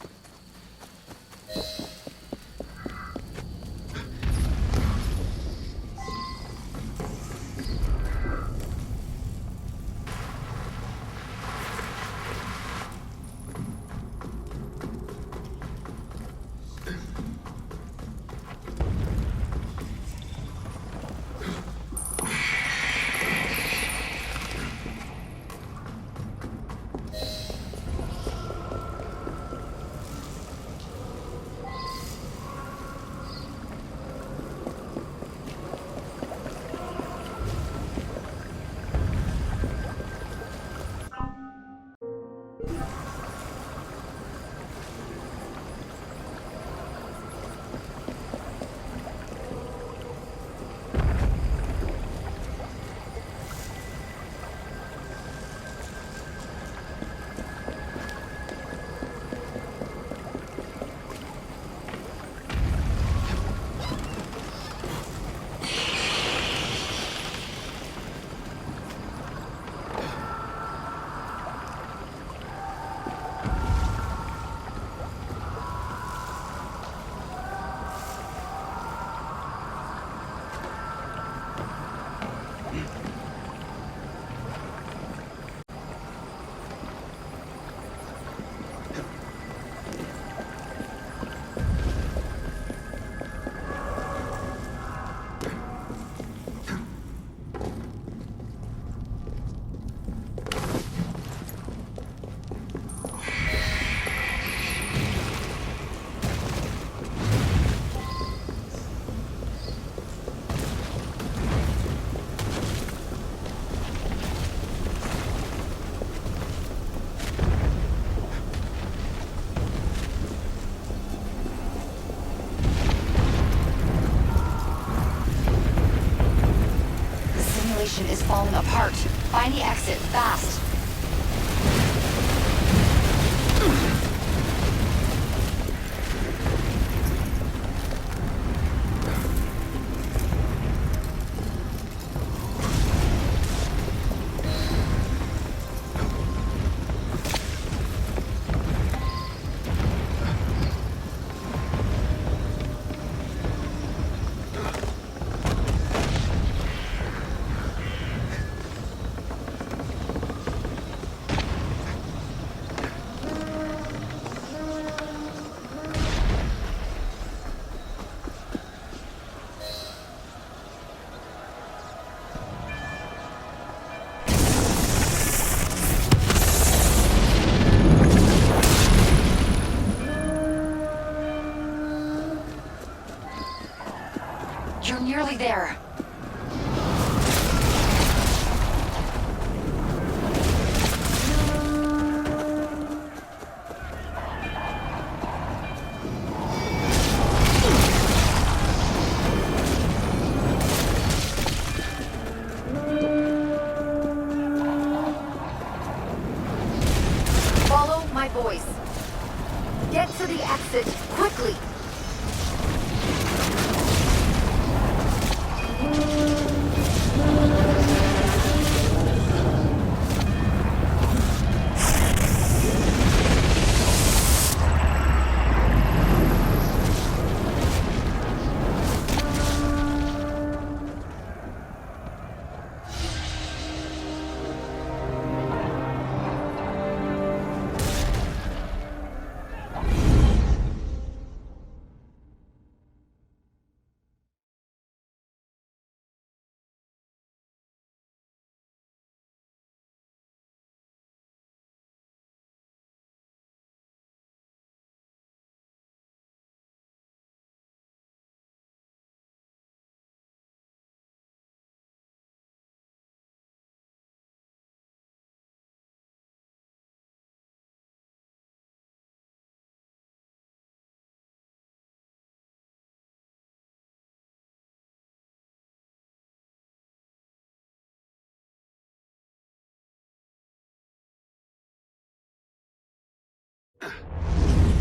Is falling apart. Find the exit, fast. You're nearly there. Follow my voice. Get to the exit, quickly!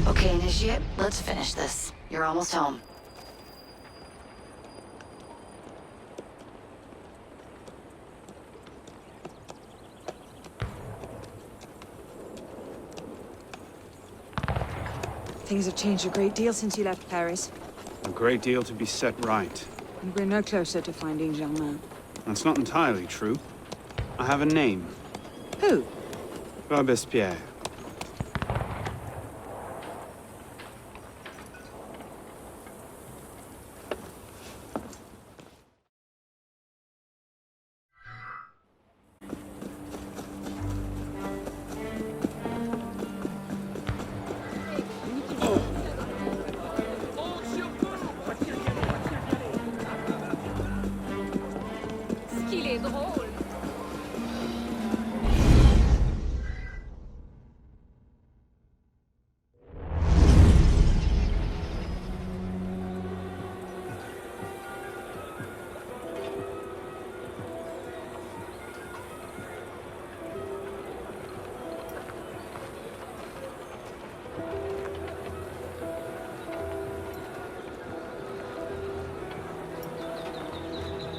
Okay, Initiate, let's finish this. You're almost home. Things have changed a great deal since you left Paris. A great deal to be set right. And we're no closer to finding Germain. That's not entirely true. I have a name. Who? Robespierre. Qu'il est drôle.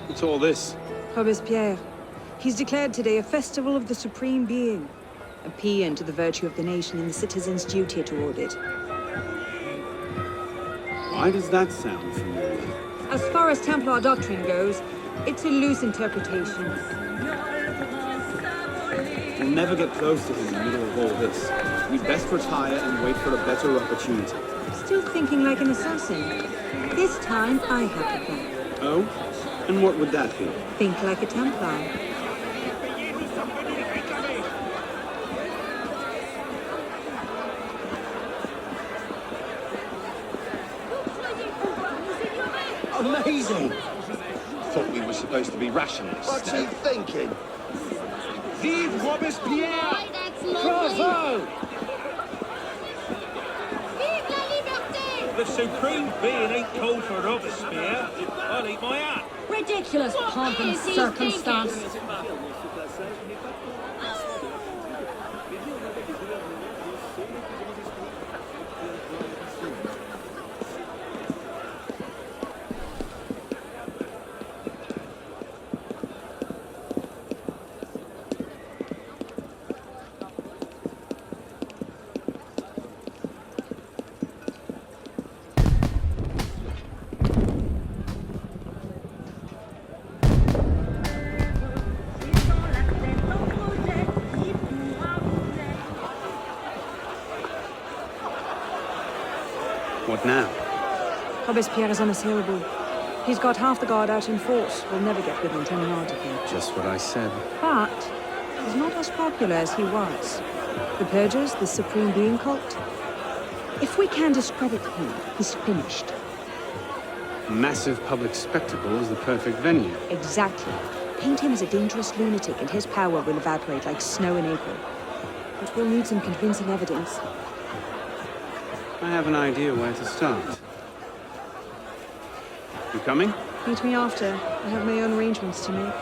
What's all this? Robespierre. He's declared today a festival of the Supreme Being. A paean to the virtue of the nation and the citizens' duty toward it. Why does that sound familiar? As far as Templar doctrine goes, it's a loose interpretation. We'll never get close to him in the middle of all this. We'd best retire and wait for a better opportunity. Still thinking like an assassin. This time, I have the plan. Oh? And what would that be? Think like a Templar. Amazing! Thought we were supposed to be rationalists. What are you thinking? Vive Robespierre! Bravo! The Supreme Being ain't called for Robespierre. I'll eat my hat. Ridiculous pomp and circumstance. What now? Robespierre is unassailable. He's got half the guard out in force. We'll never get within 10 yards of him. Just what I said. But he's not as popular as he was. The Purgers, the Supreme Being cult. If we can discredit him, he's finished. A massive public spectacle is the perfect venue. Exactly. Paint him as a dangerous lunatic and his power will evaporate like snow in April. But we'll need some convincing evidence. I have an idea where to start. You coming? Meet me after. I have my own arrangements to make.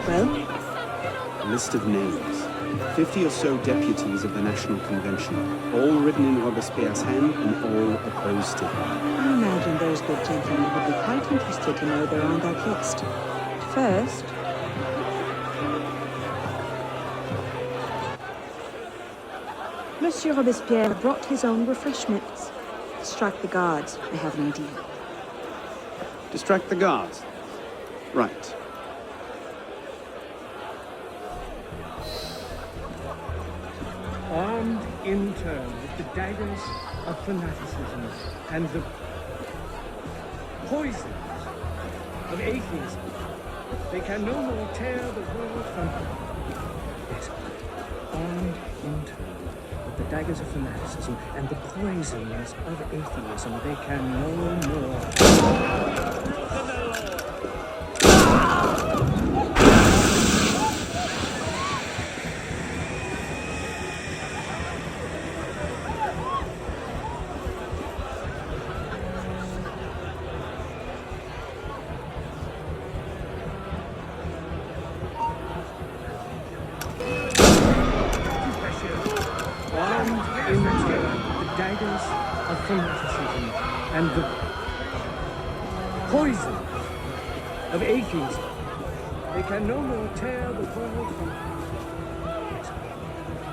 Well? A list of names. 50 or so deputies of the National Convention, all written in Robespierre's hand and all opposed to him. I imagine those good gentlemen would be quite interested to know they're on that list. First... Monsieur Robespierre brought his own refreshments. Distract the guards. I have an idea. Distract the guards? Right. Armed in turn with the daggers of fanaticism and the poisons of atheism, they can no more tear the world from yes, armed in turn with the daggers of fanaticism and the poisons of atheism, they can no more. the daggers of fanaticism and the poison of atheism. They can no more tear the world from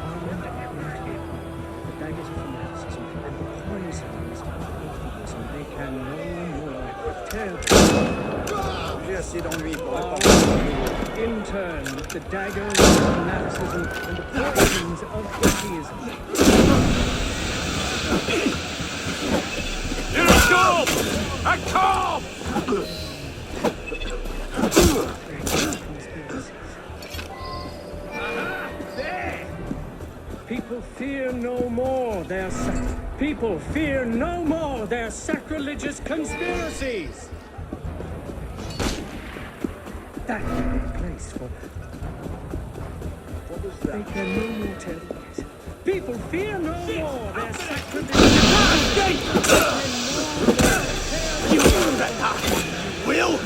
armed enmity, the daggers of fanaticism and the poisons of atheism. They can no more tear. J'ai assez d'ennui pour in turn, the daggers of fanaticism and the poisons of atheism. You're a call! A call! People fear no more their sacrilegious conspiracies. That would be a place for. What was that? They can no more tell it. People fear no more their sacrilegious. You do that, Will?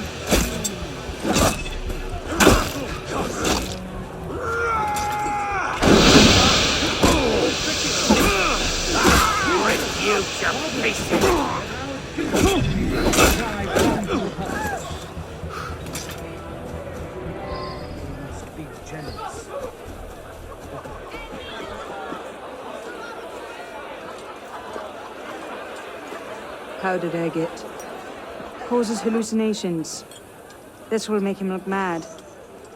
You to pieces! How did I get? Causes hallucinations. This will make him look mad.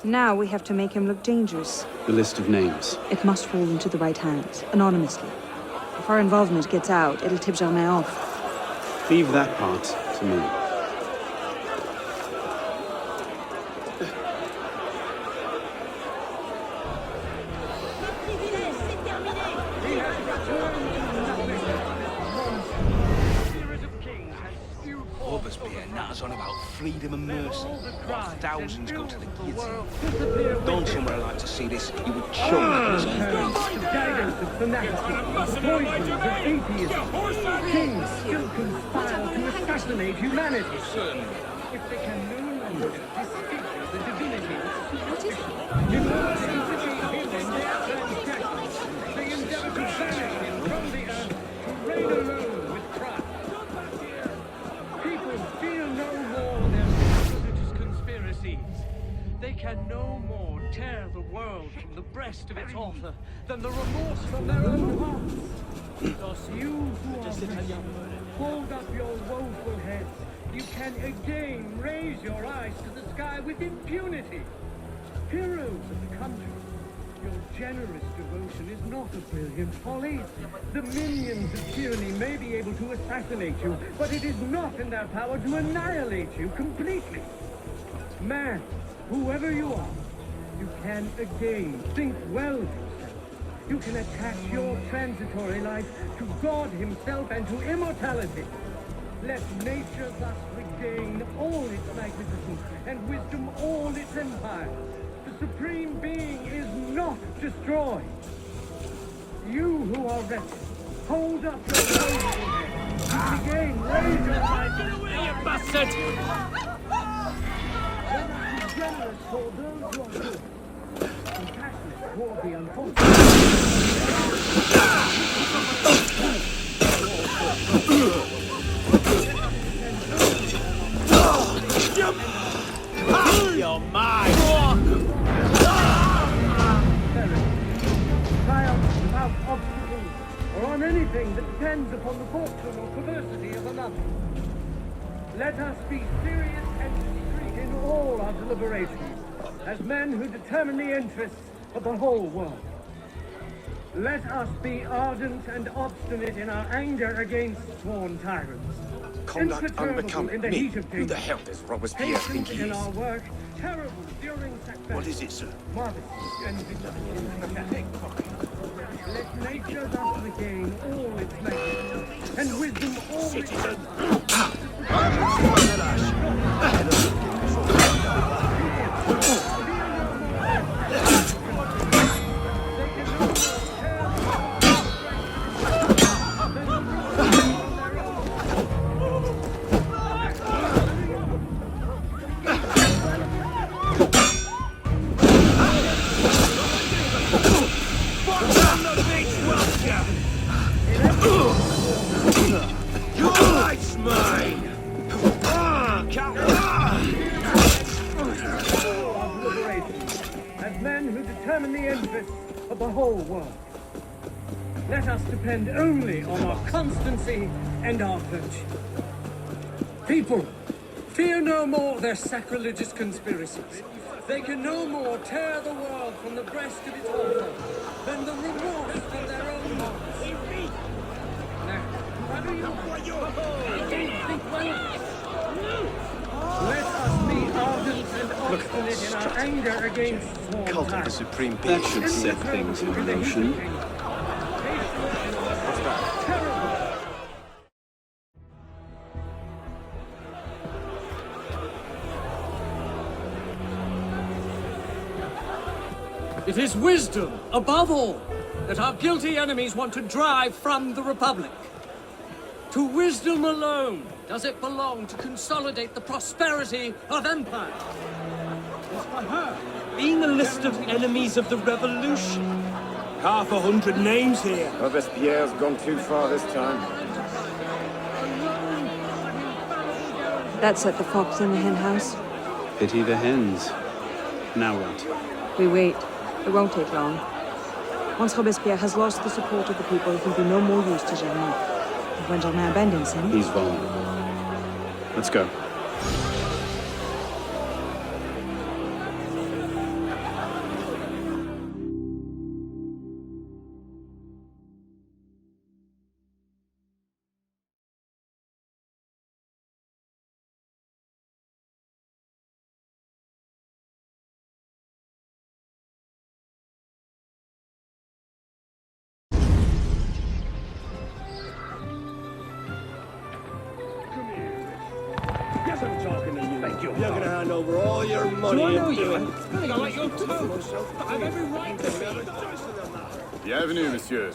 Now we have to make him look dangerous. The list of names. It must fall into the right hands, anonymously. If our involvement gets out, it'll tip Germain off. Leave that part to me. Robespierre natters on about freedom and mercy, while thousands go to the guillotine. Don't somewhere I like to see this, you would choke on his own grief. Daggers of fanaticism, poisons of atheism. Kings still conspire to assassinate humanity. If they can no longer disfigure the divinity in order to instigate him in their transgressions, they endeavor to banish him from the earth to reign alone with Christ. People fear no more their sacrilegious conspiracies. They can no more tear the world from the breast of its author than the remorse from their own hearts. Thus you who are rich, hold up your woeful heads. You can again raise your eyes to the sky with impunity. Heroes of the country, your generous devotion is not a brilliant folly. The minions of tyranny may be able to assassinate you, but it is not in their power to annihilate you completely. Man, whoever you are, you can again think well of yourself. You can attach your transitory life to God himself and to immortality. Let nature thus regain all its magnificence and wisdom all its empire. The Supreme Being is not destroyed. You who are wretched, hold up your woeful head. Again, raise your eyes. Get away, you bastard! Generous for those who are good, compassionate toward the unfortunate. You're mine! Triumph without obstacles, or on anything that depends upon the fortune or perversity of another. Let us be serious and discreet in all our deliberations, as men who determine the interests of the whole world. Let us be ardent and obstinate in our anger against sworn tyrants. Conduct unbecoming in the me. heat of Who the hell does Robespierre think he in is? our work, terrible during success. What is it, sir? Marvelous and victorious. Let nature thus regain all its magnificence, and wisdom all its... of the whole world. Let us depend only on our constancy and our virtue. People, fear no more their sacrilegious conspiracies. They can no more tear the world from the breast of its author than the remorse from their own hearts. Now, what do you let us be ardent and obstinate in our anger against small Cult of the time. Supreme Being. That should set things in motion. What's that? It is wisdom, above all, that our guilty enemies want to drive from the Republic. To wisdom alone does it belong to consolidate the prosperity of empire. It's for her. Being a list of enemies of the revolution. 500 names here. Robespierre's gone too far this time. That set the fox in the hen house. Pity the hens. Now what? We wait. It won't take long. Once Robespierre has lost the support of the people, he can be no more use to Germain. And when Germain abandons him... He's vulnerable. Let's go. You're gonna hand over all your money. Do I know you? I think I like your tone. But I have every right to be. Bienvenue, monsieur.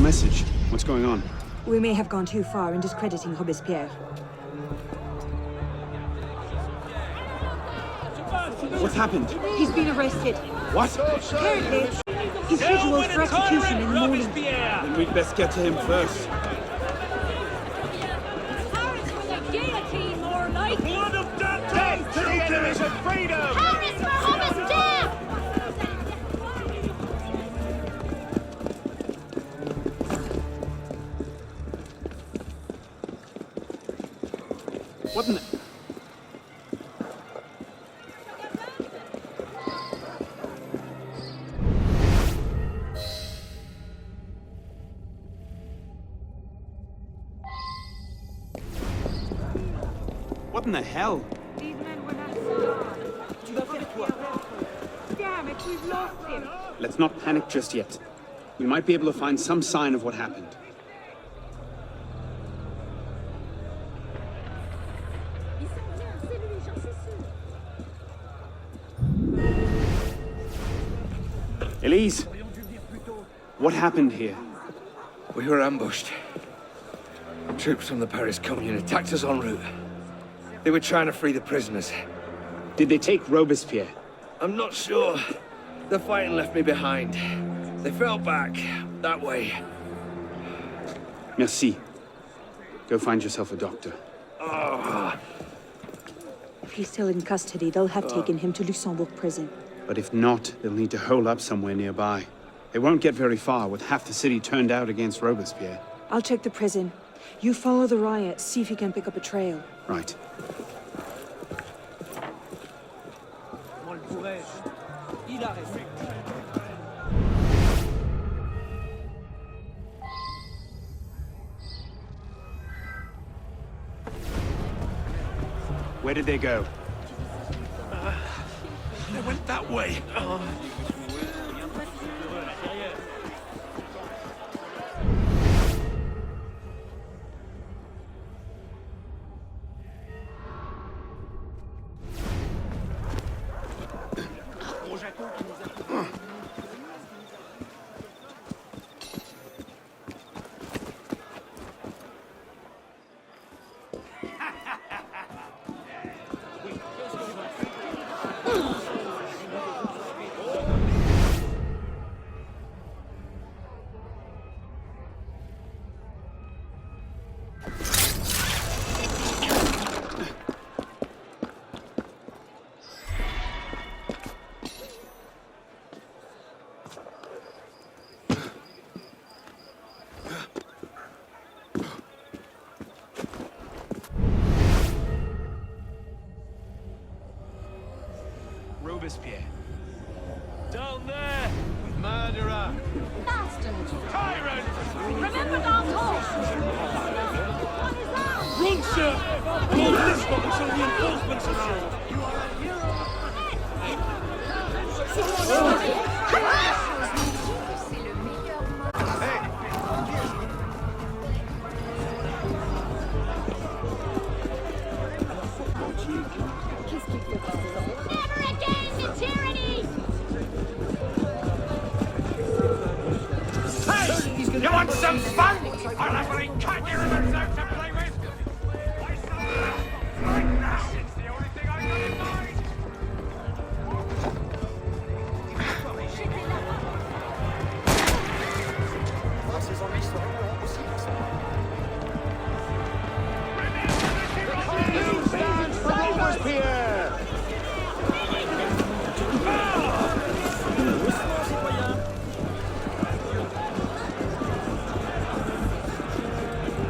message? What's going on? We may have gone too far in discrediting Robespierre. What's happened? He's been arrested. What? Apparently, he's scheduled for execution in the morning. Then we'd best get to him first. Paris with a guillotine, more like. Blood of death to the enemies of freedom! Paris for Robespierre! What in the... What in the hell? These men were not so. Damn it, we've lost him. Let's not panic just yet. We might be able to find some sign of what happened. Elise, what happened here? We were ambushed. Troops from the Paris Commune attacked us en route. They were trying to free the prisoners. Did they take Robespierre? I'm not sure. The fighting left me behind. They fell back, that way. Merci. Go find yourself a doctor. Oh. If he's still in custody, they'll have taken him to Luxembourg prison. But if not, they'll need to hole up somewhere nearby. They won't get very far with half the city turned out against Robespierre. I'll check the prison. You follow the riot, see if you can pick up a trail. Right. Where did they go? They went that way. Robespierre. Down there! Murderer! Bastard! Tyrant! Remember Danton! What is that? Run, sir! Close this one until reinforcements arrive! You are a Never again the tyranny! Hey! You want some fun? I'll happily cut your others out to play with! Like that! It's the only thing I got in mind!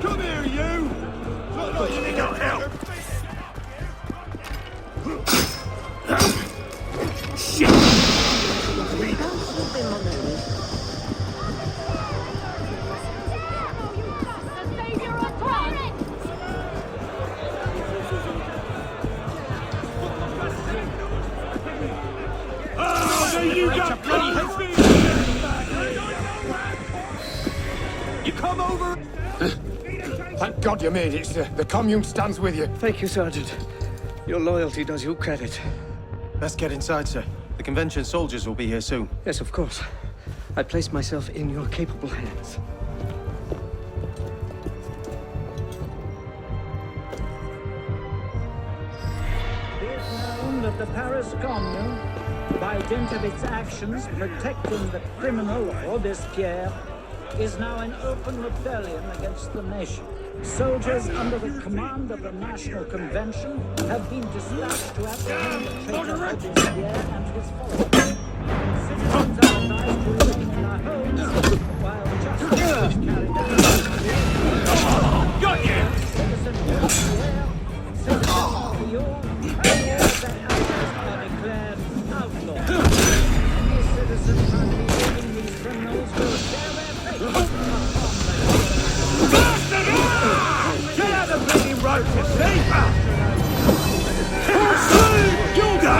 Come here, you! Look like you need no help! Shit! You got bloody You come over! Thank God you made it, sir. The commune stands with you. Thank you, Sergeant. Your loyalty does you credit. Let's get inside, sir. The convention soldiers will be here soon. Yes, of course. I place myself in your capable hands. known that the Paris Commune, by dint of its actions protecting the criminal Robespierre, is now in open rebellion against the nation. Soldiers under the command of the National Convention have been dispatched to apprehend the traitor Robespierre and his followers. Citizens are advised to remain in their homes while justice is carried out. Got you! Citizen Robespierre, citizen Lyon, pioneers and allies are declared outlaws. Any citizen found behaving these criminals will share their fate upon the Get out of the bleeding road, you see! You go!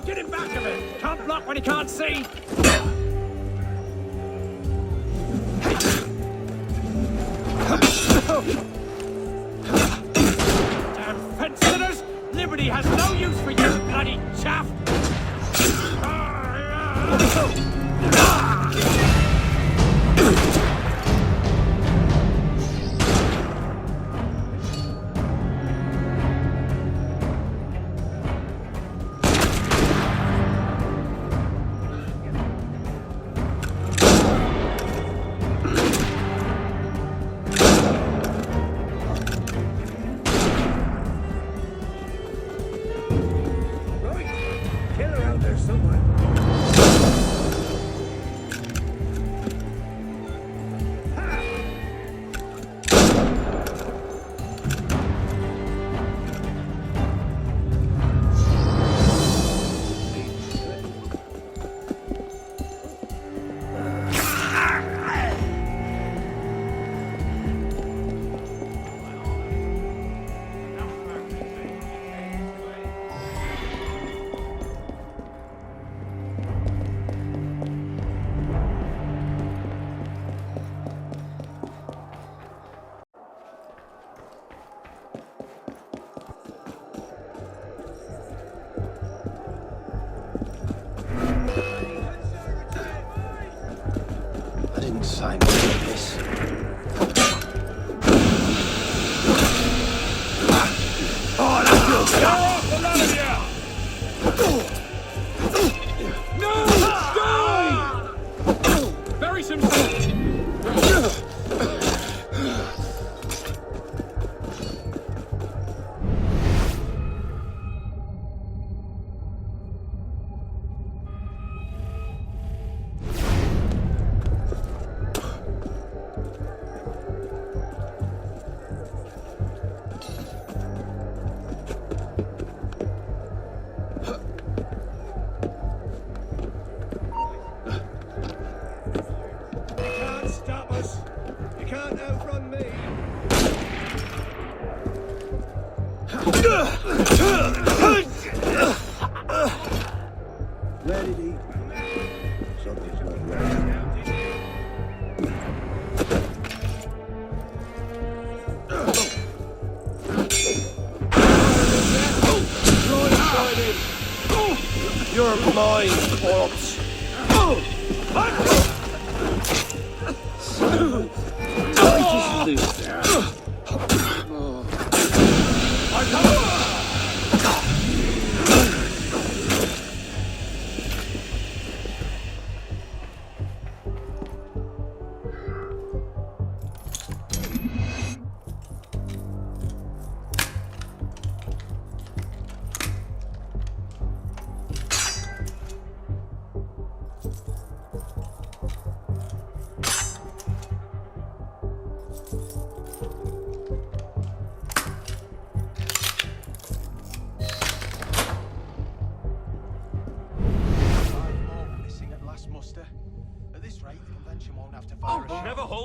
Get him back of it! Can't block when he can't see! Damn fence-sitters! Liberty has no use for you, bloody chaff! Sign me for this. Oh, that's good! Get off the lot of you! No! Die! Bury some Where did he? Something's not right. You're mine, corpse.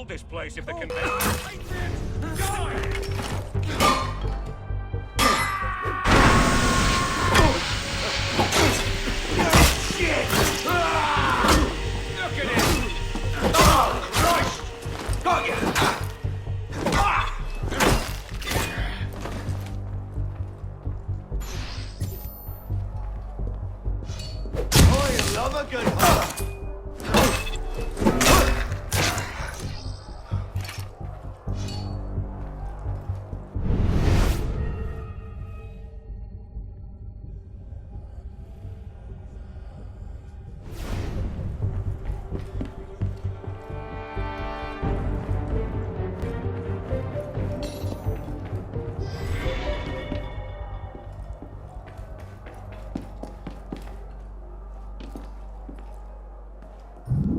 rebuild this place if they can make Shit! Look at him! Oh, Christ! Got you! Oh, you love a good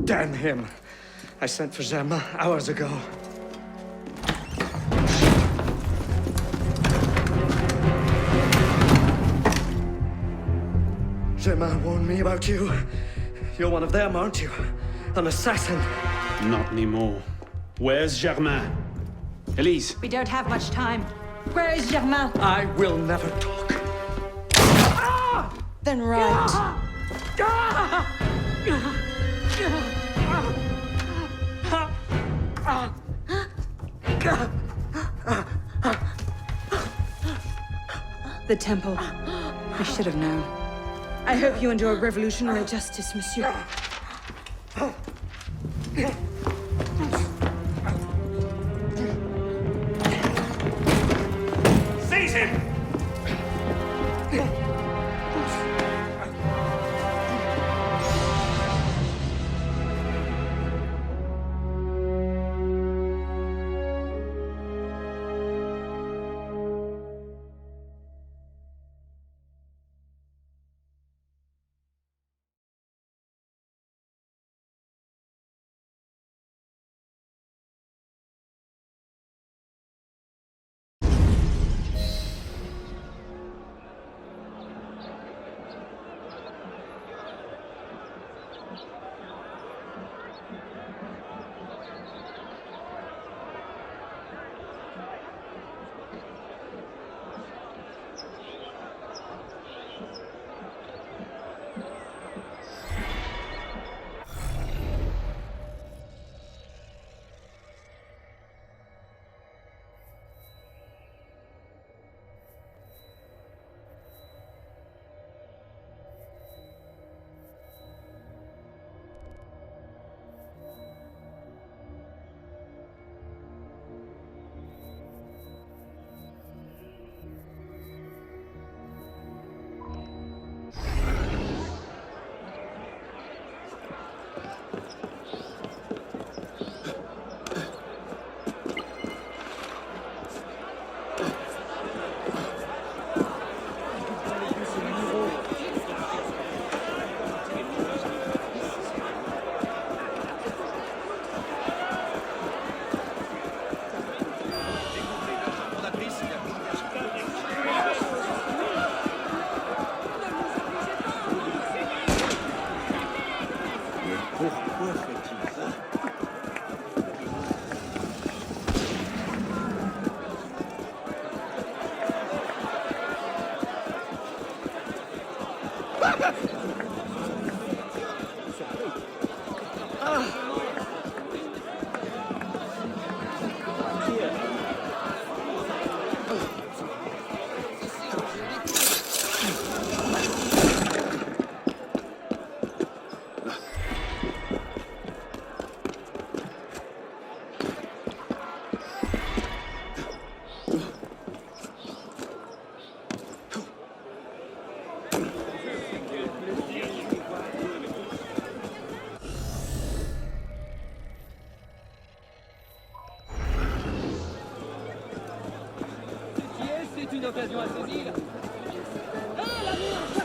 Damn him. I sent for Zerma hours ago. Zerma warned me about you. You're one of them, aren't you? An assassin. Not anymore. Where's Germain? Elise. We don't have much time. Where is Germain? I will never talk. Then right. The temple. I should have known. I hope you endure revolutionary justice, monsieur. Seize him!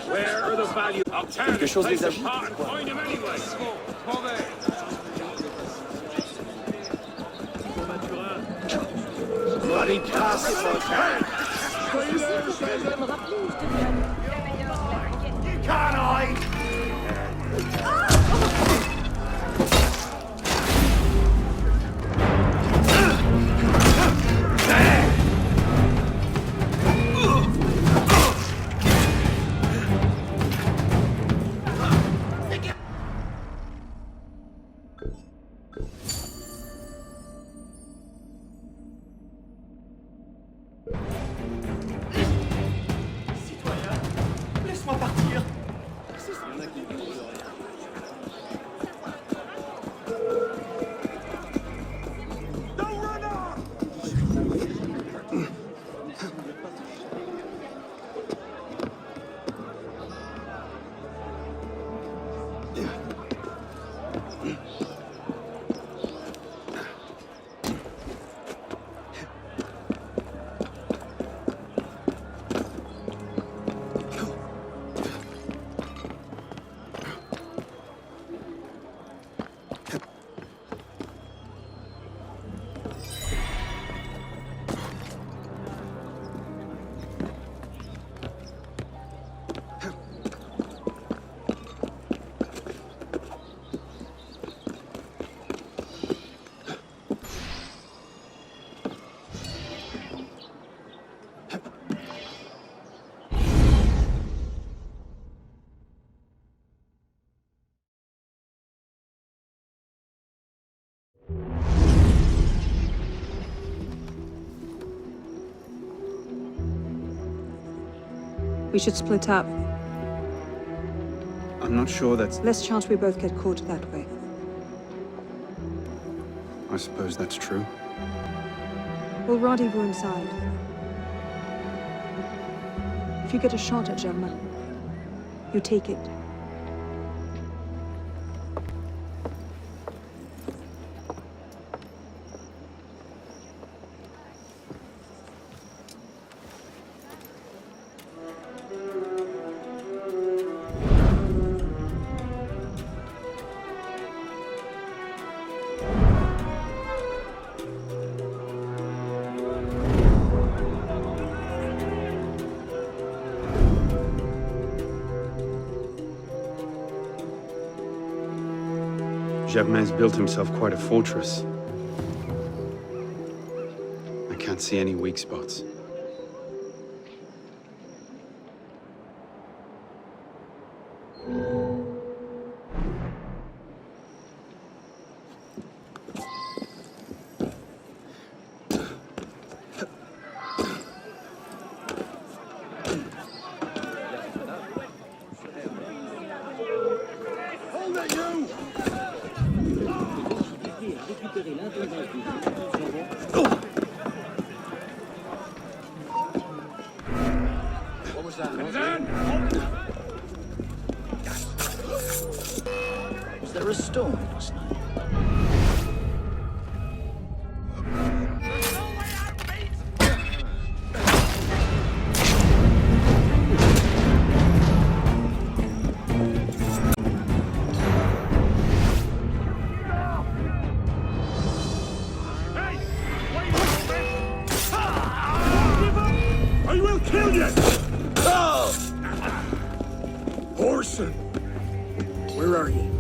Where are the values? I'll tear this place apart and find him anyway. Bloody bastard! Can't I? We should split up. I'm not sure that's... Less chance we both get caught that way. I suppose that's true. We'll rendezvous inside. If you get a shot at Germain, you take it. Germain's built himself quite a fortress. I can't see any weak spots. What was that? Was there a storm last night? I will kill you! Orson! Where are you?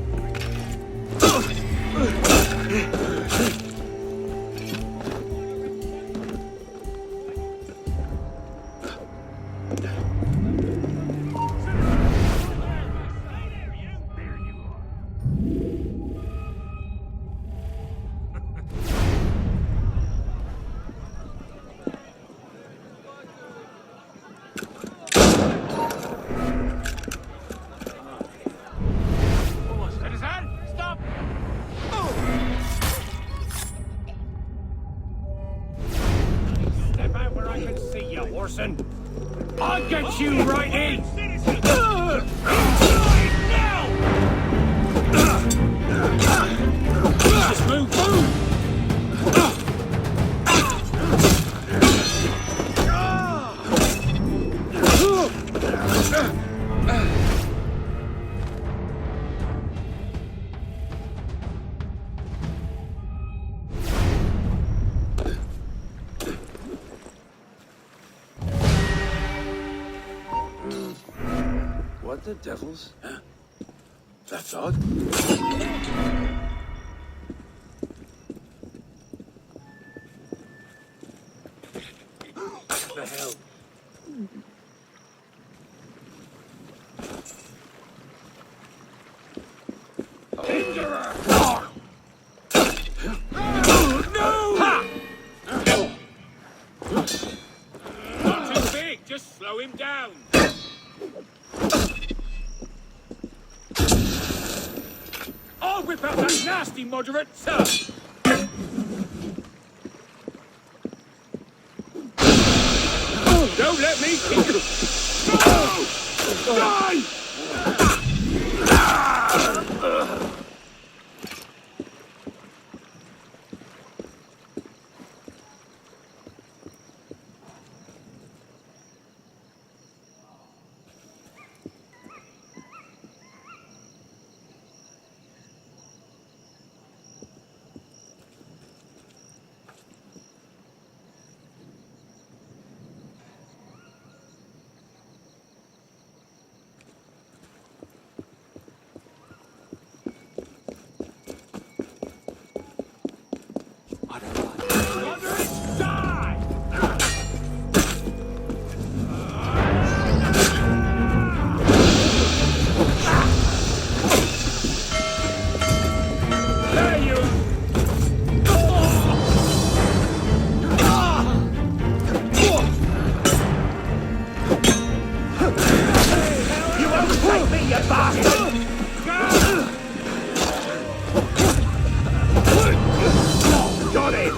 Stop! Step out where I can see you, Orson. I'll get you right in! Now! Just move! What the devils? That's odd. What the hell? Not too big, just slow him down. I'll whip out that nasty moderate, sir. Don't let me kick you. No! Die! bastard! Got it!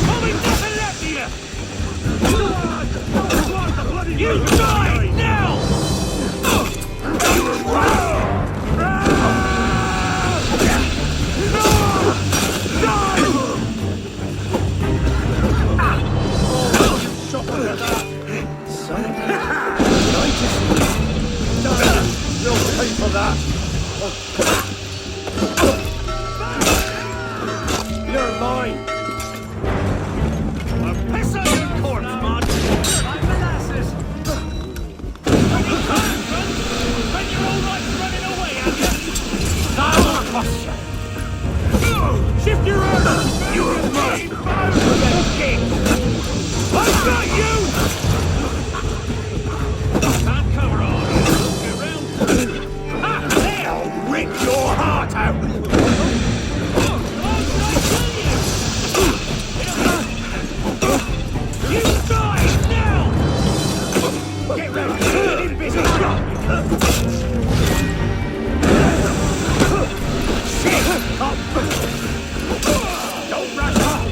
Only nothing left of you! You die now! For that. You're mine. I'll piss on your corpse, man. Like molasses. Spend your whole life running away, have you? That'll cost you. Shift your arm. You're mine. I've got you. Can't cover all of you. Get round. I'll rip your heart out! You die now! Get ready! Get busy! Shit! Don't rush up!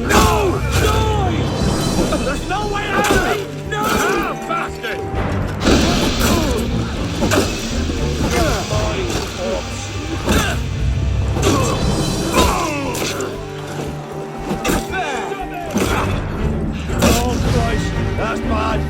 No! Die! There's no way out of it! No! Ah, bastard! Oh Christ, that's bad.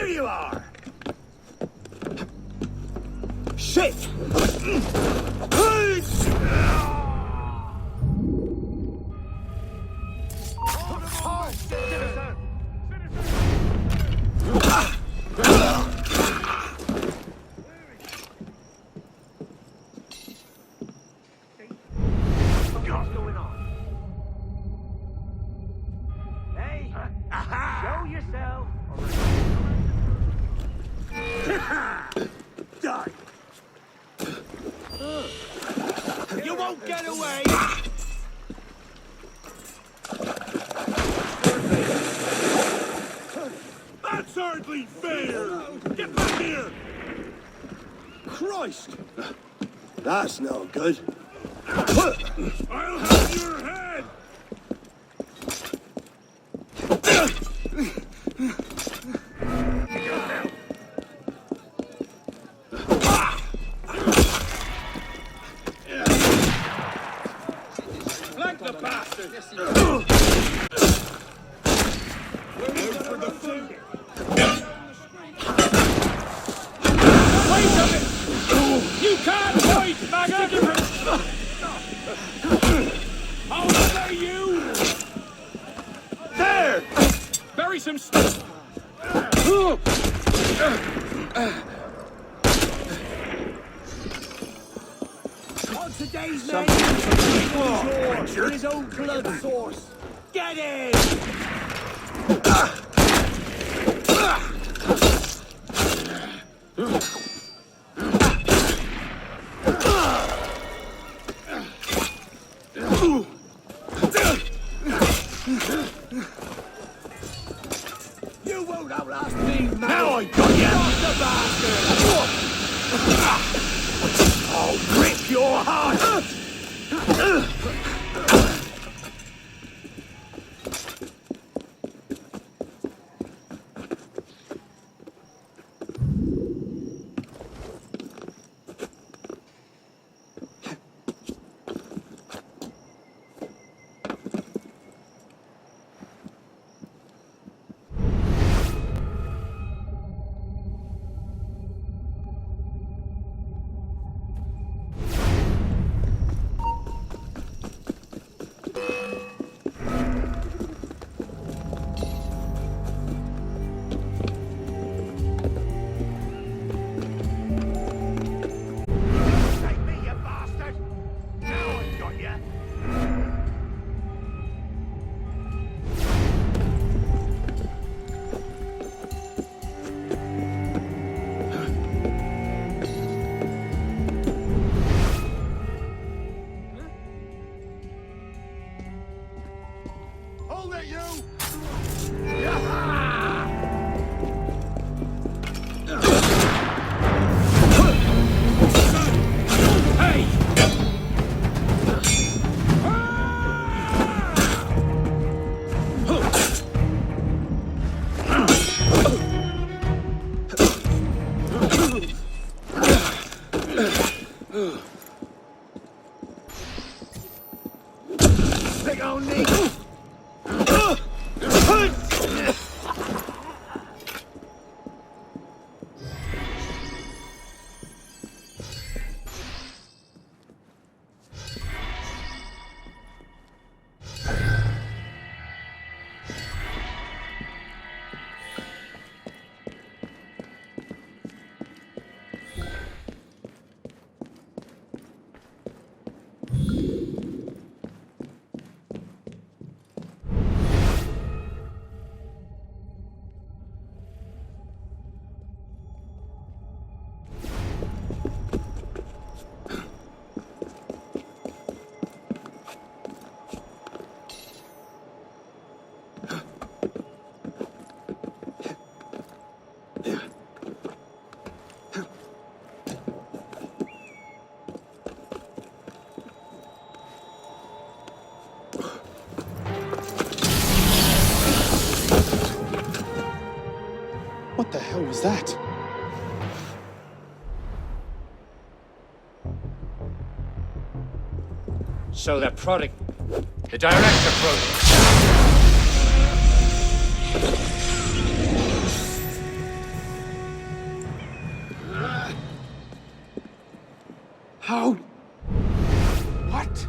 You are! Shit! What's going on? Hey! Show yourself! Die! You won't get away! That's hardly fair! Get back here! Christ! That's no good. I'll have your head! Flank the bastard! Wait for the food! Wait a minute! You can't fight, maggot! I'll say you! There! Bury some stuff! today's Some man in his own blood source. Get him! You won't outlast me, man! Now I got you! The bastard! I'll rip your heart! What the hell was that? So the direct approach. How? What?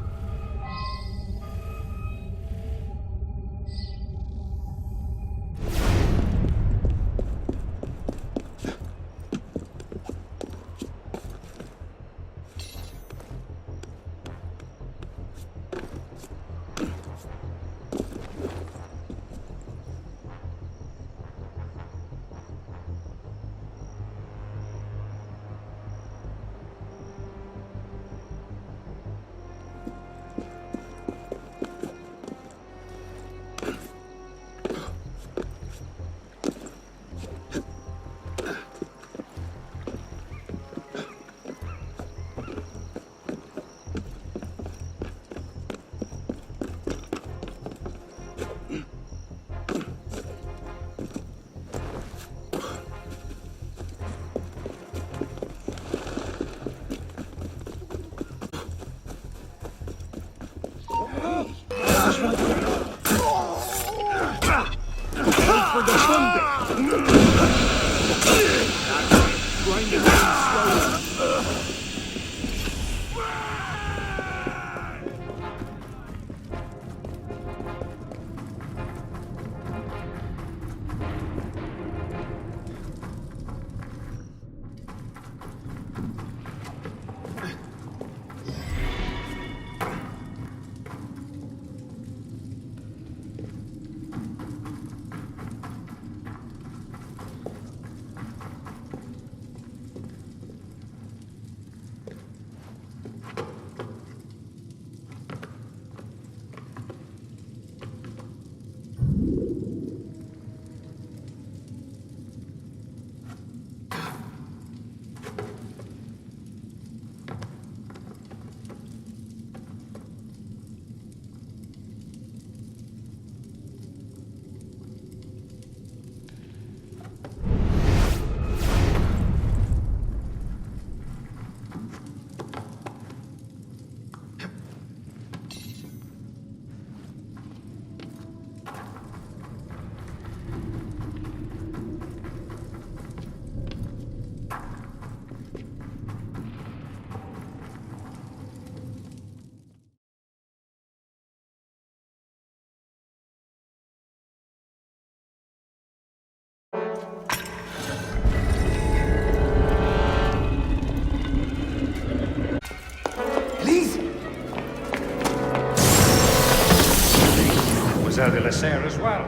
As well.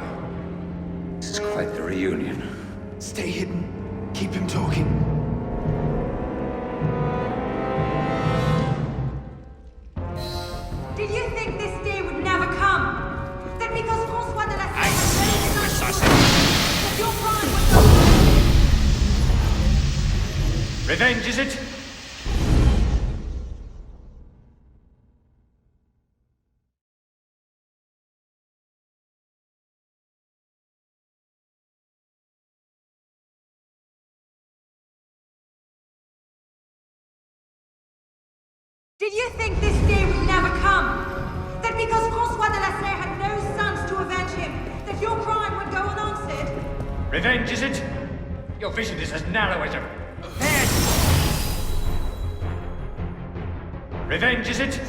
This is quite the reunion. Stay hidden. Keep him talking. Did you think this day would never come? That because François de la I see you, assassin! that your crime would go Revenge, is it? Did you think this day would never come? That because François de la Serre had no sons to avenge him, that your crime would go unanswered? Revenge, is it? Your vision is as narrow as your head. Revenge, is it?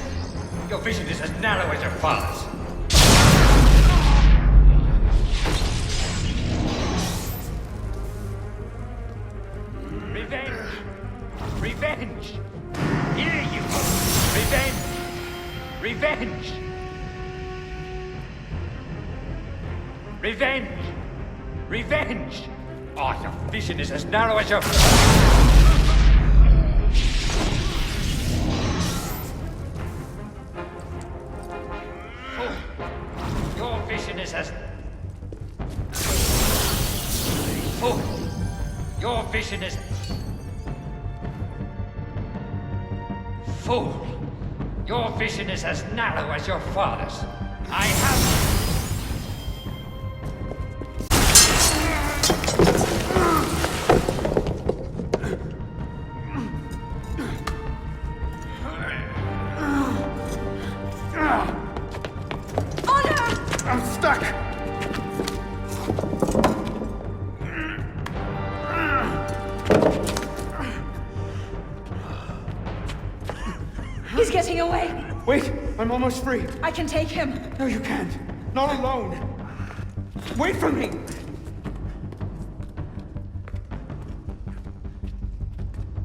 Your vision is as narrow as your father's. Revenge! Revenge! Here you go! Revenge! Revenge! Revenge! Revenge! Oh, your vision is as narrow as your... Oh, your vision is as... Oh, your vision is... Fool! Your vision is as narrow as your father's. I have... I'm stuck! He's getting away. Wait, I'm almost free. I can take him. No, you can't. Not alone. Wait for me.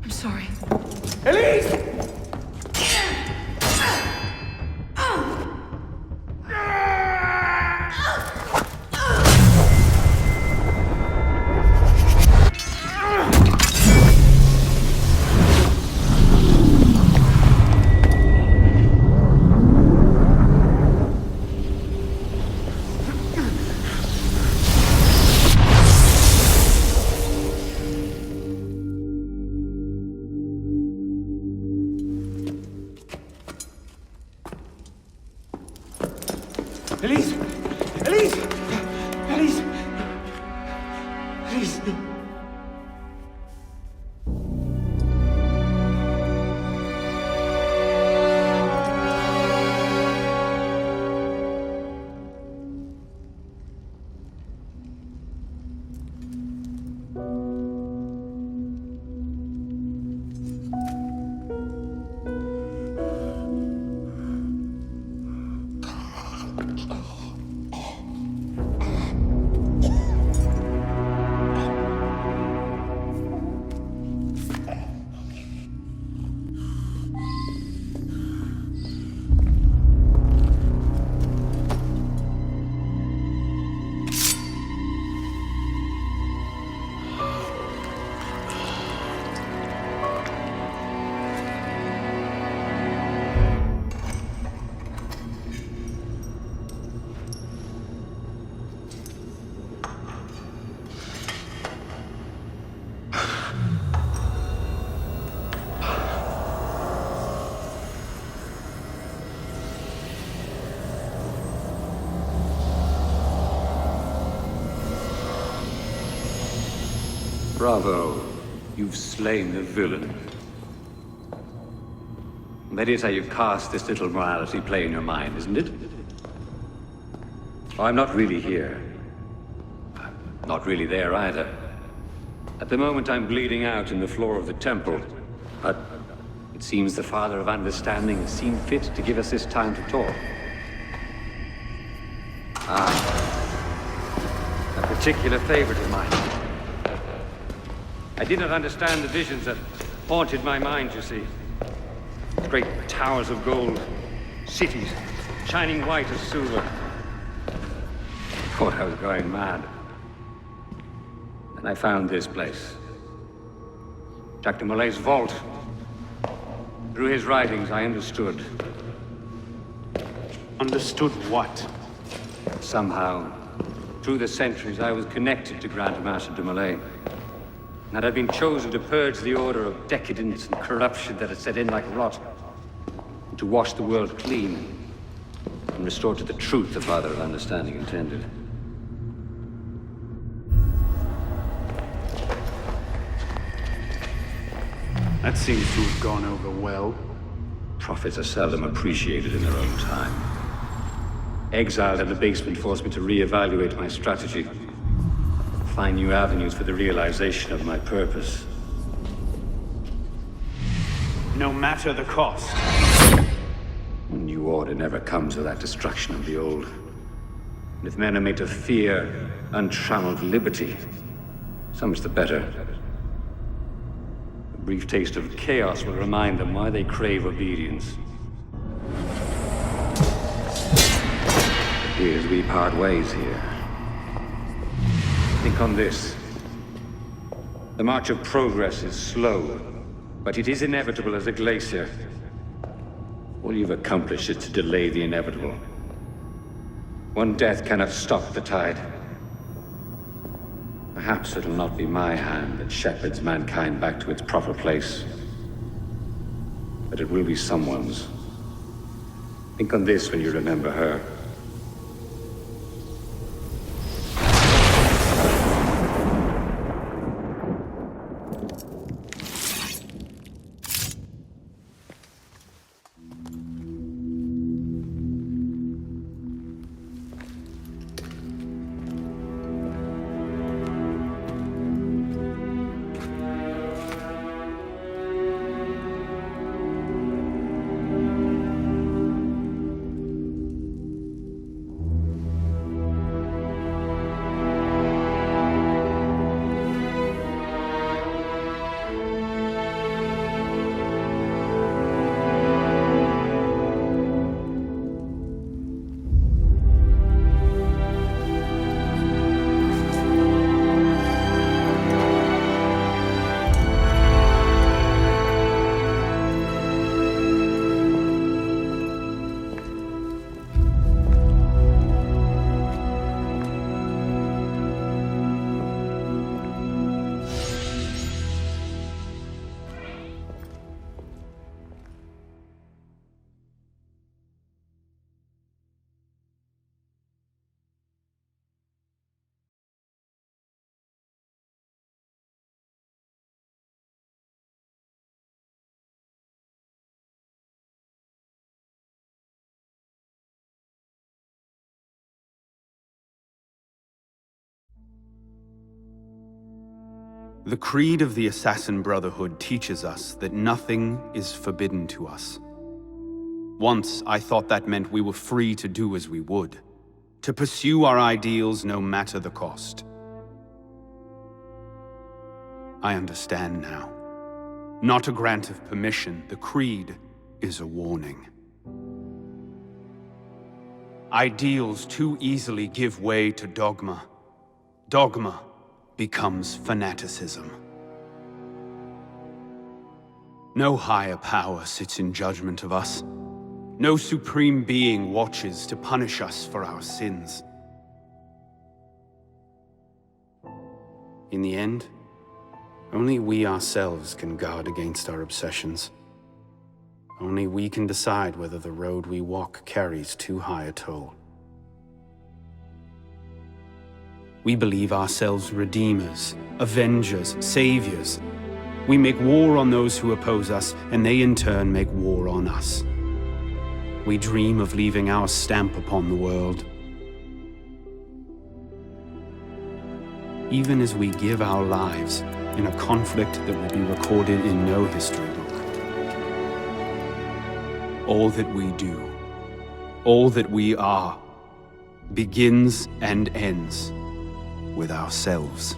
I'm sorry. Elise! Elise! Elise! Elise! Elise! Bravo. You've slain the villain. That is how you cast this little morality play in your mind, isn't it? Oh, I'm not really here. I'm not really there either. At the moment, I'm bleeding out in the floor of the temple. But it seems the Father of Understanding has seen fit to give us this time to talk. Ah. A particular favorite of mine. I did not understand the visions that haunted my mind, you see. Great towers of gold, cities shining white as silver. Thought I was going mad. And I found this place. Jack de Molay's vault. Through his writings, I understood. Understood what? Somehow, through the centuries, I was connected to Grand Master de Molay. And I'd been chosen to purge the order of decadence and corruption that had set in like rot. And to wash the world clean and restore to the truth the Father of Understanding intended. That seems to have gone over well. Prophets are seldom appreciated in their own time. Exiled in the basement forced me to reevaluate my strategy. Find new avenues for the realization of my purpose. No matter the cost. A new order never comes without destruction of the old. And if men are made to fear untrammeled liberty, so much the better. A brief taste of chaos will remind them why they crave obedience. It appears we part ways here. Think on this. The march of progress is slow, but it is inevitable as a glacier. All you've accomplished is to delay the inevitable. One death cannot stop the tide. Perhaps it'll not be my hand that shepherds mankind back to its proper place. But it will be someone's. Think on this when you remember her. The creed of the Assassin Brotherhood teaches us that nothing is forbidden to us. Once, I thought that meant we were free to do as we would, to pursue our ideals no matter the cost. I understand now. Not a grant of permission, the creed is a warning. Ideals too easily give way to dogma. Dogma becomes fanaticism. No higher power sits in judgment of us. No supreme being watches to punish us for our sins. In the end, only we ourselves can guard against our obsessions. Only we can decide whether the road we walk carries too high a toll. We believe ourselves redeemers, avengers, saviors. We make war on those who oppose us, and they in turn make war on us. We dream of leaving our stamp upon the world. Even as we give our lives in a conflict that will be recorded in no history book. All that we do, all that we are, begins and ends with ourselves.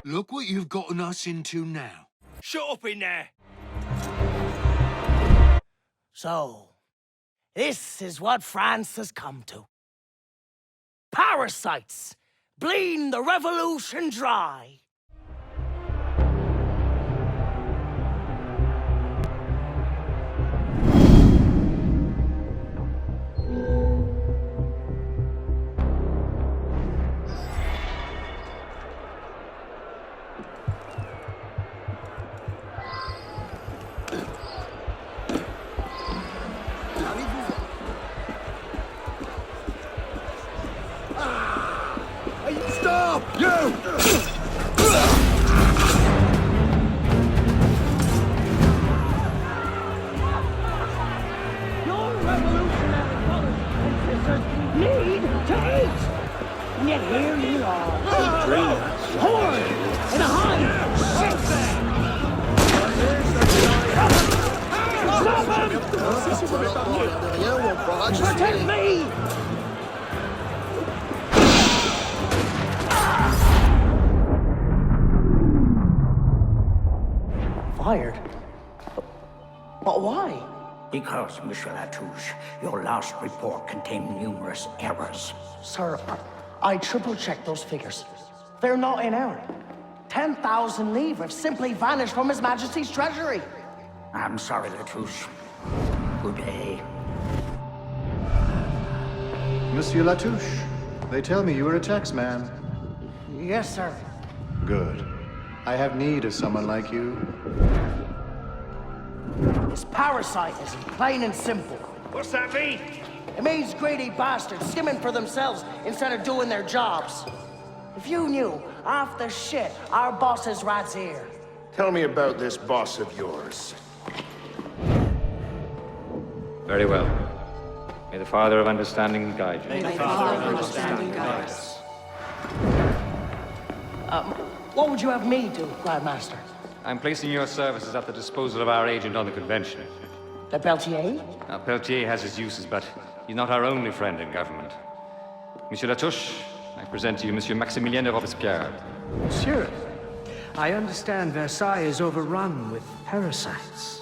Look what you've gotten us into now. Shut up in there! So, this is what France has come to. Parasites, bleeding the revolution dry. Stop! You! Your revolutionary brothers and sisters need to eat! And yet here you are, horned in a hive! Stop him! Protect me! Fired? But why? Because, Monsieur Latouche, your last report contained numerous errors. Sir, I triple-checked those figures. They're not in error. 10,000 livres simply vanished from His Majesty's treasury. I'm sorry, Latouche. Good day. Monsieur Latouche, they tell me you are a taxman. Yes, sir. Good. I have need of someone like you. It's parasitism, plain and simple. What's that mean? It means greedy bastards skimming for themselves instead of doing their jobs. If you knew half the shit our boss is right here. Tell me about this boss of yours. Very well. May the Father of Understanding guide you. May the Father of Understanding guide us. What would you have me do, Grand Master? I'm placing your services at the disposal of our agent on the convention. The Peltier? Now, Peltier has his uses, but he's not our only friend in government. Monsieur Latouche, I present to you Monsieur Maximilien de Robespierre. Monsieur, I understand Versailles is overrun with parasites.